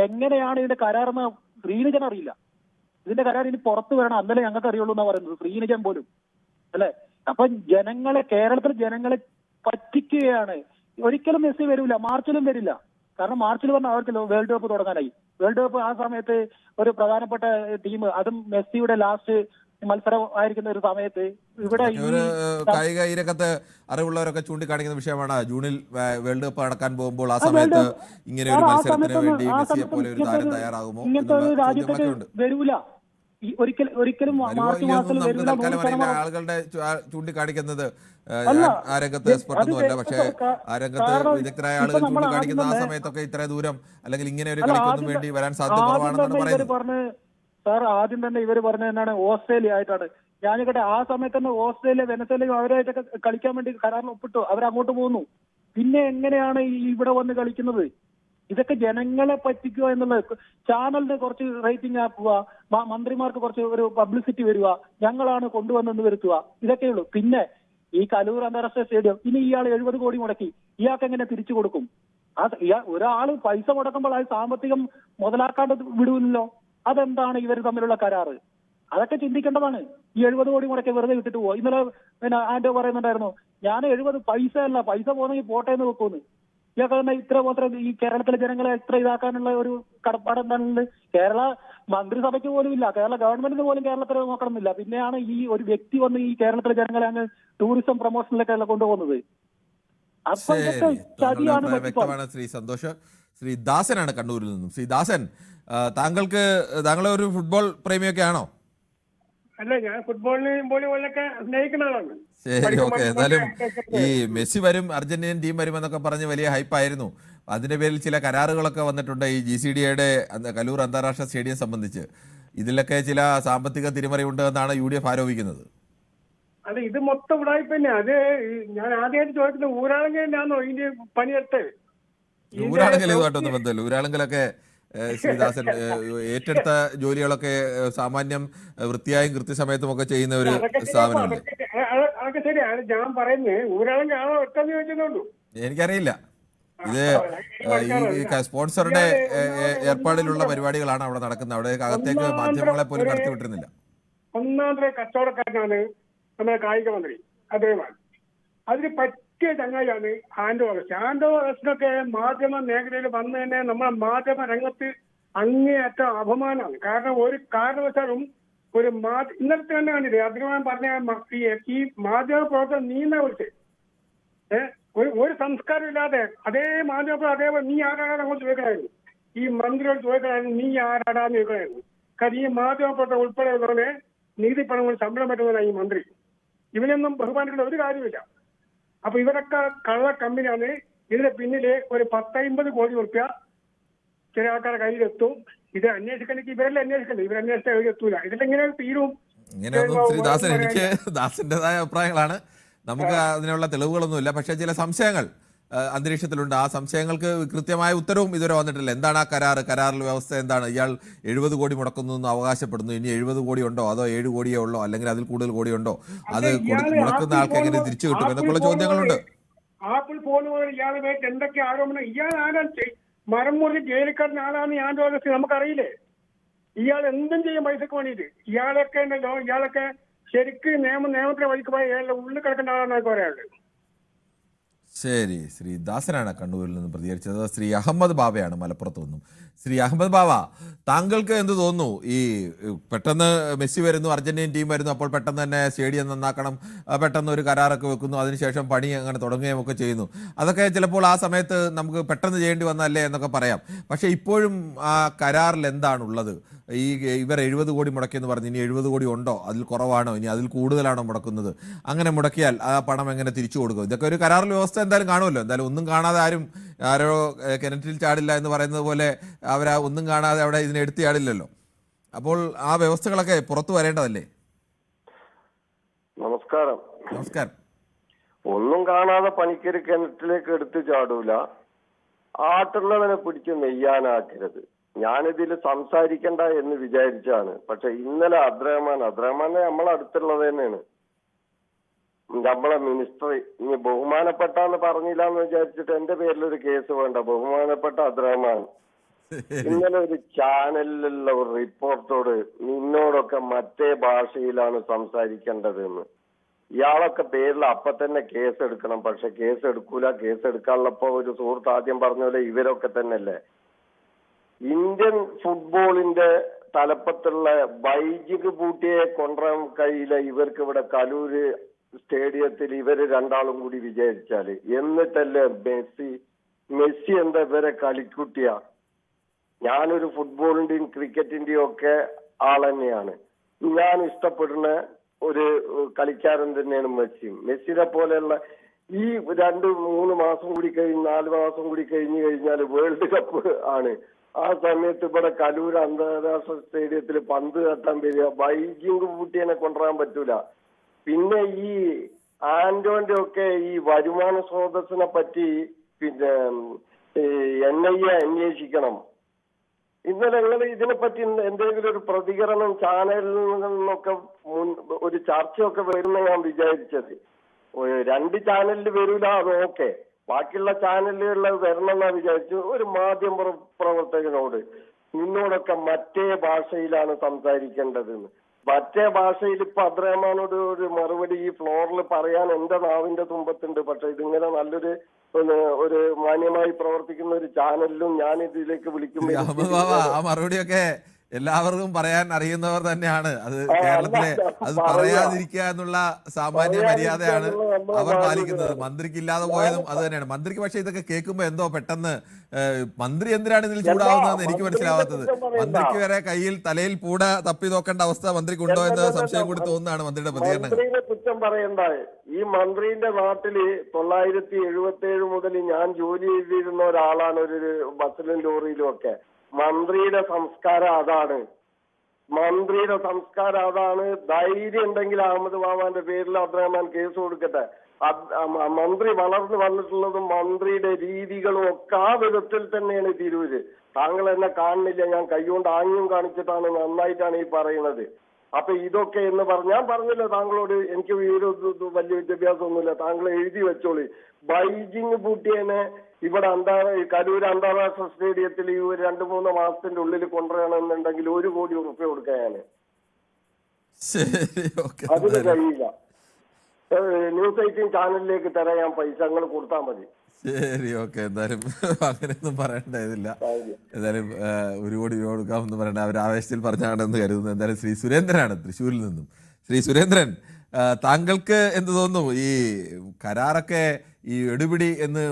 എങ്ങനെയാണ് ഇതിന്റെ കരാറെന്ന് ശ്രീനിജൻ അറിയില്ല. ഇതിന്റെ കരാർ ഇനി പുറത്തു വരണം, അന്നലെ ഞങ്ങൾക്ക് അറിയുള്ളൂ എന്നാ പറയുന്നത് ശ്രീനിജൻ പോലും. അല്ലെ? അപ്പൊ കേരളത്തിലെ ജനങ്ങളെ പറ്റിക്കുകയാണ്. ഒരിക്കലും മെസ്സി വരില്ല, മാർച്ചിലും വരില്ല. കാരണം മാർച്ചിൽ പറഞ്ഞാൽ അവർക്ക് വേൾഡ് കപ്പ് തുടങ്ങാനായി. വേൾഡ് കപ്പ് ആ സമയത്ത് ഒരു പ്രധാനപ്പെട്ട ടീം, അതും മെസ്സിയുടെ ലാസ്റ്റ് മത്സരം ആയിരിക്കുന്ന ഒരു സമയത്ത് ഇവിടെ ഒരു കായിക രംഗത്ത് അറിവുള്ളവരൊക്കെ ചൂണ്ടിക്കാണിക്കുന്ന വിഷയമാണ് ജൂണിൽ വേൾഡ് കപ്പ് നടക്കാൻ പോകുമ്പോൾ ആ സമയത്ത് ഇങ്ങനെ ഒരു മത്സരത്തിന് വേണ്ടി മെസ്സിയെ പോലെ ഒരു താരം തയ്യാറാകുമോ ഇങ്ങനത്തെ ഒരു രാജ്യത്തേക്ക് വരൂല, ഒരിക്കലും മാർച്ച് മാസത്തിൽ വരില്ല. ആളുകളുടെ ചൂണ്ടിക്കാണിക്കുന്നത് ആ രംഗത്ത് എക്സ്പെർട്ടൊന്നുമല്ല, പക്ഷേ ആ രംഗത്ത് വിദഗ്ധരായ ആളുകൾ ചൂണ്ടിക്കാണിക്കുന്ന ആ സമയത്തൊക്കെ ഇത്ര ദൂരം അല്ലെങ്കിൽ ഇങ്ങനെ ഒരു കളിക്കൊന്നും വേണ്ടി വരാൻ സാധ്യത കുറവാണെന്നാണ് പറയുന്നത്. സാർ ആദ്യം തന്നെ ഇവർ പറഞ്ഞ എന്താണ് ഓസ്ട്രേലിയ ആയിട്ടാണ്. ഞാനിക്കട്ടെ, ആ സമയത്ത് തന്നെ ഓസ്ട്രേലിയ വെനസ്വേലയും അവരായിട്ടൊക്കെ കളിക്കാൻ വേണ്ടി കരാറിൽ ഒപ്പിട്ടു, അവരങ്ങോട്ട് പോകുന്നു. പിന്നെ എങ്ങനെയാണ് ഇവിടെ വന്ന് കളിക്കുന്നത്? ഇതൊക്കെ ജനങ്ങളെ പറ്റിക്കുക എന്നുള്ളത്. ചാനലിന് കുറച്ച് റേറ്റിംഗ് ആക്കുക, മന്ത്രിമാർക്ക് കുറച്ച് ഒരു പബ്ലിസിറ്റി വരിക, ഞങ്ങളാണ് കൊണ്ടുവന്നെന്ന് വരുത്തുക, ഇതൊക്കെയുള്ളൂ. പിന്നെ ഈ കലൂർ അന്താരാഷ്ട്ര സ്റ്റേഡിയം ഇനി ഇയാൾ 70 കോടി മുടക്കി, ഇയാൾക്ക് എങ്ങനെ തിരിച്ചു കൊടുക്കും? ഒരാൾ പൈസ മുടക്കുമ്പോൾ അത് സാമ്പത്തികം മുതലാക്കാണ്ട് വിടൂല്ലോ. അതെന്താണ് ഇവർ തമ്മിലുള്ള കരാറ്? അതൊക്കെ ചിന്തിക്കേണ്ടതാണ്. ഈ 70 കോടി മുടക്കി വെറുതെ വിട്ടിട്ട് പോവാ. ഇന്നലെ ആന്റോ പറയുന്നുണ്ടായിരുന്നു, ഞാൻ 70 പൈസ അല്ല, പൈസ പോകുന്നെങ്കിൽ പോട്ടെ എന്ന് വെക്കുമെന്ന്. ഇതൊക്കെ തന്നെ ഇത്ര മാത്രം ഈ കേരളത്തിലെ ജനങ്ങളെ എത്ര ഇതാക്കാനുള്ള ഒരു കടപ്പാട് എന്താണുള്ളത്? കേരള മന്ത്രിസഭയ്ക്ക് പോലും ഇല്ല, കേരള ഗവൺമെന്റിന് പോലും കേരളത്തിൽ നോക്കണമെന്നില്ല. പിന്നെയാണ് ഈ ഒരു വ്യക്തി വന്ന് ഈ കേരളത്തിലെ ജനങ്ങളെ അങ്ങ് ടൂറിസം പ്രൊമോഷനിലേക്കല്ല കൊണ്ടുപോകുന്നത്. അപ്പൊ ഇതൊക്കെ ചതിയാണ്. വ്യക്തമാണ്. ശ്രീ സന്തോഷ്. ശ്രീ ദാസനാണ് കണ്ണൂരിൽ നിന്നും. ശ്രീ ദാസൻ, താങ്കൾ ഒരു ഫുട്ബോൾ പ്രേമിയൊക്കെ ആണോ? അല്ല, ഞാൻ ഫുട്ബോളിന് വോളിബോളിലൊക്കെ സ്നേഹിക്കുന്ന ആളാണ്. ശരി, ഓക്കെ. എന്നാലും ഈ മെസ്സി വരും, അർജന്റീനൻ ടീം വരും എന്നൊക്കെ പറഞ്ഞ് വലിയ ഹൈപ്പായിരുന്നു. അതിന്റെ പേരിൽ ചില കരാറുകളൊക്കെ വന്നിട്ടുണ്ട് ഈ GCDയുടെ കലൂർ അന്താരാഷ്ട്ര സ്റ്റേഡിയം സംബന്ധിച്ച്. ഇതിലൊക്കെ ചില സാമ്പത്തിക തിരിമറിയുണ്ട് എന്നാണ് UDF ആരോപിക്കുന്നത്. അത് ഇത് മൊത്തം ഉടായ്പ തന്നെ. അത് ഞാൻ ആദ്യമായിട്ട് ചോദിക്കുന്നത് ഊരാളുങ്കലാണോ ഇതിന്റെ പണിയെടുത്ത്? ഊരാളുങ്കൽ ഇതുമായിട്ടൊന്നും ബന്ധമില്ല. ഊരാളുങ്കലൊക്കെ ശ്രീദാസൻ ഏറ്റെടുത്ത ജോലികളൊക്കെ സാമാന്യം വൃത്തിയായും കൃത്യസമയത്തും ഒക്കെ ചെയ്യുന്ന ഒരു സ്ഥാപനമുണ്ട്. അതൊക്കെ ശരിയാണ്. ഞാൻ പറയുന്നത് ഊരാളുങ്കലാണോ ഒട്ടെന്ന് ചോദിക്കുന്നുള്ളൂ. എനിക്കറിയില്ല. ഇത് ഈ സ്പോൺസറുടെ ഏർപ്പാടിലുള്ള പരിപാടികളാണ് അവിടെ നടക്കുന്നത്. അവിടെ അകത്തേക്ക് മാധ്യമങ്ങളെ പോലും കടത്തി വിട്ടിരുന്നില്ല. ഒന്നാമത്തെ കച്ചവടക്കാരനാണ് നമ്മുടെ കായിക മന്ത്രി അദ്ദേഹമാണ്. അതിന് പറ്റിയ ചങ്ങായിയാണ് ആന്റോ അഗസ്റ്റ്. ആന്റോ അഗസ്റ്റിനൊക്കെ മാധ്യമ മേഖലയിൽ വന്നു തന്നെ നമ്മുടെ മാധ്യമ രംഗത്ത് അങ്ങേയറ്റം അപമാനമാണ്. കാരണം ഒരു കാരണവശാലും ഒരു ഇന്നലത്തെ തന്നെ കണ്ടില്ലേ അഭിമാനം പറഞ്ഞ ഈ മാധ്യമ പ്രവർത്തനം നീന്താ വിളിച്ച് ഒരു സംസ്കാരം ഇല്ലാതെ അതേ മാധ്യമ അതേപോലെ നീ ആരാടാന്ന് അങ്ങോട്ട് ചോദിക്കണമായിരുന്നു. ഈ മന്ത്രിയോട് ചോദിക്കണമായിരുന്നു, നീ ആരാടാന്ന് ചോദിക്കണമായിരുന്നു. കാരണം ഈ മാധ്യമ പ്രവർത്തനം ഉൾപ്പെടെയുള്ളവരെ നീതി പണം കൊണ്ട് ശമ്പളം പറ്റുന്നതാണ് ഈ മന്ത്രി. ഇവനൊന്നും ബഹുമാനിക്കേണ്ട ഒരു കാര്യമില്ല. അപ്പൊ ഇവരൊക്കെ കള്ള കമ്പനിയാണ്. ഇതിന് പിന്നില് ഒരു 10-50 കോടി റുപ്യ ചില ആൾക്കാരുടെ കയ്യിലെത്തും. ഇത് അന്വേഷിക്കണമെങ്കിൽ ഇവരെല്ലാം അന്വേഷിക്കണ്ടേ? ഇവരന്വേഷിച്ചാൽ എഴുതെത്തൂല. ഇതെങ്ങനെ തീരും? ഇങ്ങനെയൊന്നും ശ്രീ ദാസൻ, എനിക്ക് ദാസന്റേതായ അഭിപ്രായങ്ങളാണ്. നമുക്ക് അതിനുള്ള തെളിവുകളൊന്നുമില്ല. പക്ഷേ ചില സംശയങ്ങൾ അന്തരീക്ഷത്തിലുണ്ട്. ആ സംശയങ്ങൾക്ക് കൃത്യമായ ഉത്തരവും ഇതുവരെ വന്നിട്ടില്ല. എന്താണ് ആ കരാറിൽ വ്യവസ്ഥ എന്താണ്? ഇയാൾ 70 കോടി മുടക്കുന്നു എന്ന് അവകാശപ്പെടുന്നു. ഇനി 70 കോടി ഉണ്ടോ, അതോ 7 കോടിയേ ഉള്ളോ, അല്ലെങ്കിൽ അതിൽ കൂടുതൽ കോടിയുണ്ടോ? അത് മുടക്കുന്ന ആൾക്ക് എങ്ങനെ തിരിച്ചു കിട്ടും എന്നൊക്കെയുള്ള ചോദ്യങ്ങളുണ്ട്. ആപ്പിൾ ഫോൺ ഇയാളെ എന്തൊക്കെ ആരോപണം? ഇയാൾ ആരാണ്? മരം മുറി ജയിലിക്കാരൻ ആളാണ് ഞാൻ ചോദിച്ചത്. നമുക്കറിയില്ലേ ഇയാൾ എന്തും ചെയ്യും പൈസക്ക് വേണ്ടിയിട്ട്? ഇയാളൊക്കെ ഉണ്ടല്ലോ, ഇയാളൊക്കെ ശരിക്കും നിയമത്തിലെ വഴിക്ക് പോയ ഇയാളുടെ ഉള്ളിൽ കിടക്കേണ്ട ആളാണെന്നൊക്കെ പറയാനുള്ളത്. ശരി, ശ്രീ ദാസനാണ് കണ്ണൂരിൽ നിന്ന് പ്രതികരിച്ചത്. ശ്രീ അഹമ്മദ് ബാബയാണ് മലപ്പുറത്ത് നിന്നും. ശ്രീ അഹമ്മദ് ബാബ, താങ്കൾക്ക് എന്ത് തോന്നുന്നു? ഈ പെട്ടെന്ന് മെസ്സി വരുന്നു, അർജന്റീൻ ടീം വരുന്നു, അപ്പോൾ പെട്ടെന്ന് തന്നെ സ്റ്റേഡിയം നന്നാക്കണം, പെട്ടെന്ന് ഒരു കരാറൊക്കെ വെക്കുന്നു, അതിനുശേഷം പണി അങ്ങനെ തുടങ്ങുകയും ഒക്കെ ചെയ്യുന്നു. അതൊക്കെ ചിലപ്പോൾ ആ സമയത്ത് നമുക്ക് പെട്ടെന്ന് ചെയ്യേണ്ടി വന്നല്ലേ എന്നൊക്കെ പറയാം. പക്ഷേ ഇപ്പോഴും ആ കരാറിൽ എന്താണുള്ളത്? ഇവർ 70 കോടി മുടക്കിയെന്ന് പറഞ്ഞ് ഇനി 70 കോടി ഉണ്ടോ, അതിൽ കുറവാണോ, ഇനി അതിൽ കൂടുതലാണോ മുടക്കുന്നത്? അങ്ങനെ മുടക്കിയാൽ ആ പണം എങ്ങനെ തിരിച്ചു കൊടുക്കും? ഇതൊക്കെ ഒരു കരാറിൽ വ്യവസ്ഥ എന്തായാലും കാണുമല്ലോ. എന്തായാലും ഒന്നും കാണാതെ ആരോ കിണറ്റിൽ ചാടില്ല എന്ന് പറയുന്നത് പോലെ ഒന്നും കാണാതെ അവിടെ ഇതിനെ എടുത്ത് ചാടില്ലല്ലോ. അപ്പോൾ ആ വ്യവസ്ഥകളൊക്കെ പുറത്തു വരേണ്ടതല്ലേ? നമസ്കാരം. നമസ്കാരം. ഒന്നും കാണാതെ പണിക്കര് കിണറ്റിലേക്ക് എടുത്തു ചാടൂല. ആട്ടുള്ളവനെ പിടിച്ച് നെയ്യാനാക്കരുത്. ഞാനിതിൽ സംസാരിക്കണ്ട എന്ന് വിചാരിച്ചാണ്. പക്ഷെ ഇന്നലെ അബ്ദുറഹ്മാനെ നമ്മളെ അടുത്തുള്ളത് തന്നെയാണ്, നമ്മളെ മിനിസ്റ്റർ. ഇനി ബഹുമാനപ്പെട്ടാന്ന് പറഞ്ഞില്ല എന്ന് വിചാരിച്ചിട്ട് എന്റെ പേരിലൊരു കേസ് വേണ്ട. ബഹുമാനപ്പെട്ട അബ്ദുറഹ്മാൻ ഇന്നലെ ഒരു ചാനലിലുള്ള ഒരു റിപ്പോർട്ടോട് നിന്നോടൊക്കെ മറ്റേ ഭാഷയിലാണ് സംസാരിക്കേണ്ടതെന്ന്. ഇയാളൊക്കെ പേരിൽ അപ്പൊ തന്നെ കേസ് എടുക്കണം. പക്ഷെ കേസ് എടുക്കൂല. കേസ് എടുക്കാനുള്ളപ്പോ ഒരു സുഹൃത്ത് ആദ്യം പറഞ്ഞ പോലെ ഇവരൊക്കെ തന്നെയല്ലേ ഇന്ത്യൻ ഫുട്ബോളിന്റെ തലപ്പത്തുള്ള ബൈജിക് ബൂട്ടിയെ കൊണ്ടുവരാൻ കഴിയില്ല ഇവർക്ക് ഇവിടെ കലൂര് സ്റ്റേഡിയത്തിൽ ഇവര് രണ്ടാളും കൂടി വിജയിച്ചാല്. എന്നിട്ടല്ലേ മെസ്സി എന്താ ഇവരെ കളിക്കുട്ടിയ? ഞാനൊരു ഫുട്ബോളിന്റെയും ക്രിക്കറ്റിന്റെയും ഒക്കെ ആൾ തന്നെയാണ്. ഞാൻ ഇഷ്ടപ്പെടുന്ന ഒരു കളിക്കാരൻ തന്നെയാണ് മെസ്സിനെ പോലെയുള്ള ഈ 2-3 മാസം കൂടി കഴിഞ്ഞ് 4 മാസം കൂടി കഴിഞ്ഞാൽ വേൾഡ് കപ്പ് ആണ്. ആ സമയത്ത് ഇവിടെ കലൂർ അന്താരാഷ്ട്ര സ്റ്റേഡിയത്തിൽ പന്ത് തട്ടാൻ വരിക ബൈജിങ് ബൂട്ടിയെ കൊണ്ടുവരാൻ പറ്റൂല. പിന്നെ ഈ ആന്റോന്റെ ഒക്കെ ഈ വരുമാന സ്രോതസ്സിനെ പറ്റി പിന്നെ NIA അന്വേഷിക്കണം. ഇന്നലെ നിങ്ങൾ ഇതിനെപ്പറ്റി എന്തെങ്കിലും ഒരു പ്രതികരണം ചാനലിൽ നിന്നൊക്കെ ഒരു ചർച്ചയൊക്കെ വരുന്ന ഞാൻ വിചാരിച്ചത്. 2 ചാനലിൽ വരൂല, അത് ഓക്കെ. ബാക്കിയുള്ള ചാനലുകളിൽ വരണം എന്നാ വിചാരിച്ചു. ഒരു മാധ്യമ പ്രവർത്തകനോട് നിന്നോടൊക്കെ മറ്റേ ഭാഷയിലാണ് സംസാരിക്കേണ്ടതെന്ന്. മറ്റേ ഭാഷയിൽ ഇപ്പൊ അബ്ദുറഹ്മാനോട് ഒരു മറുപടി ഈ ഫ്ലോറിൽ പറയാൻ എന്റെ നാവിന്റെ തുമ്പത്തുണ്ട്. പക്ഷെ ഇതിങ്ങനെ നല്ലൊരു ഒരു മാന്യമായി പ്രവർത്തിക്കുന്ന ഒരു ചാനലിലും ഞാൻ ഇതിലേക്ക് വിളിക്കുമ്പോൾ ആ മറുപടിയൊക്കെ എല്ലാവർക്കും പറയാൻ അറിയുന്നവർ തന്നെയാണ്. അത് കേരളത്തിലെ അത് പറയാതിരിക്കുക എന്നുള്ള സാമാന്യ മര്യാദയാണ് അവർ പാലിക്കുന്നത്. മന്ത്രിക്ക് ഇല്ലാതെ പോയതും അത് തന്നെയാണ്. മന്ത്രിക്ക് പക്ഷെ ഇതൊക്കെ കേൾക്കുമ്പോ എന്തോ പെട്ടെന്ന് മന്ത്രി എന്തിനാണ് ഇതിൽ ചൂടാവുന്നതെന്ന് എനിക്ക് മനസ്സിലാവാത്തത്. മന്ത്രിക്ക് വരെ തലയിൽ പൂട തപ്പി നോക്കേണ്ട അവസ്ഥ മന്ത്രിക്കുണ്ടോ എന്ന സംശയം കൂടി തോന്നുന്നതാണ് മന്ത്രിയുടെ പ്രതികരണം. കുറ്റം പറയണ്ട. ഈ മന്ത്രിന്റെ നാട്ടില് 977 മുതൽ ഞാൻ ജോലി ചെയ്തിരുന്ന ഒരാളാണ്. ഒരു ബസ്സിലും ലോറിയിലും ഒക്കെ. മന്ത്രിയുടെ സംസ്കാരം അതാണ്. ധൈര്യം ഉണ്ടെങ്കിൽ അഹമ്മദ് ബാബാന്റെ പേരിൽ അബ്ദുറഹ്മാൻ കേസ് കൊടുക്കട്ടെ. മന്ത്രി വളർന്നു വന്നിട്ടുള്ളതും മന്ത്രിയുടെ രീതികളും ഒക്കെ ആ വിധത്തിൽ തന്നെയാണ് തിരൂര്. താങ്കൾ എന്നെ കാണുന്നില്ല, ഞാൻ കൈകൊണ്ട് ആംഗ്യം കാണിച്ചിട്ടാണ് നന്നായിട്ടാണ് ഈ പറയുന്നത്. അപ്പൊ ഇതൊക്കെ എന്ന് ഞാൻ പറഞ്ഞല്ലോ താങ്കളോട്, എനിക്ക് വലിയ വിദ്യാഭ്യാസമൊന്നുമില്ല, താങ്കൾ എഴുതി വെച്ചോളി. ബൈജിങ് ബൂട്ടിയനെ ഇവിടെ കലൂർ അന്താരാഷ്ട്ര സ്റ്റേഡിയത്തിൽ ഈ 2-3 മാസത്തിന്റെ ഉള്ളിൽ കൊണ്ടുവരണമെന്നുണ്ടെങ്കിൽ 1 കോടി റുപ്യ കൊടുക്കാൻ അതിന് കഴിയില്ല. ന്യൂസ് 18 ചാനലിലേക്ക് തരാൻ ഞാൻ പൈസ നിങ്ങൾ കൊടുത്താൽ മതി. ശരി, ഓക്കെ. എന്തായാലും അങ്ങനെയൊന്നും പറയേണ്ടതില്ല. എന്തായാലും 1 കോടി രൂപ കൊടുക്കാമെന്ന് പറയണ്ട, അവർ ആവേശത്തിൽ പറഞ്ഞാണെന്ന് കരുതുന്നു. എന്തായാലും ശ്രീ സുരേന്ദ്രനാണ് തൃശ്ശൂരിൽ നിന്നും. ശ്രീ സുരേന്ദ്രൻ, താങ്കൾക്ക് എന്ത് തോന്നുന്നു? ഈ കരാറൊക്കെ ഈ എടുപിടി എന്ന്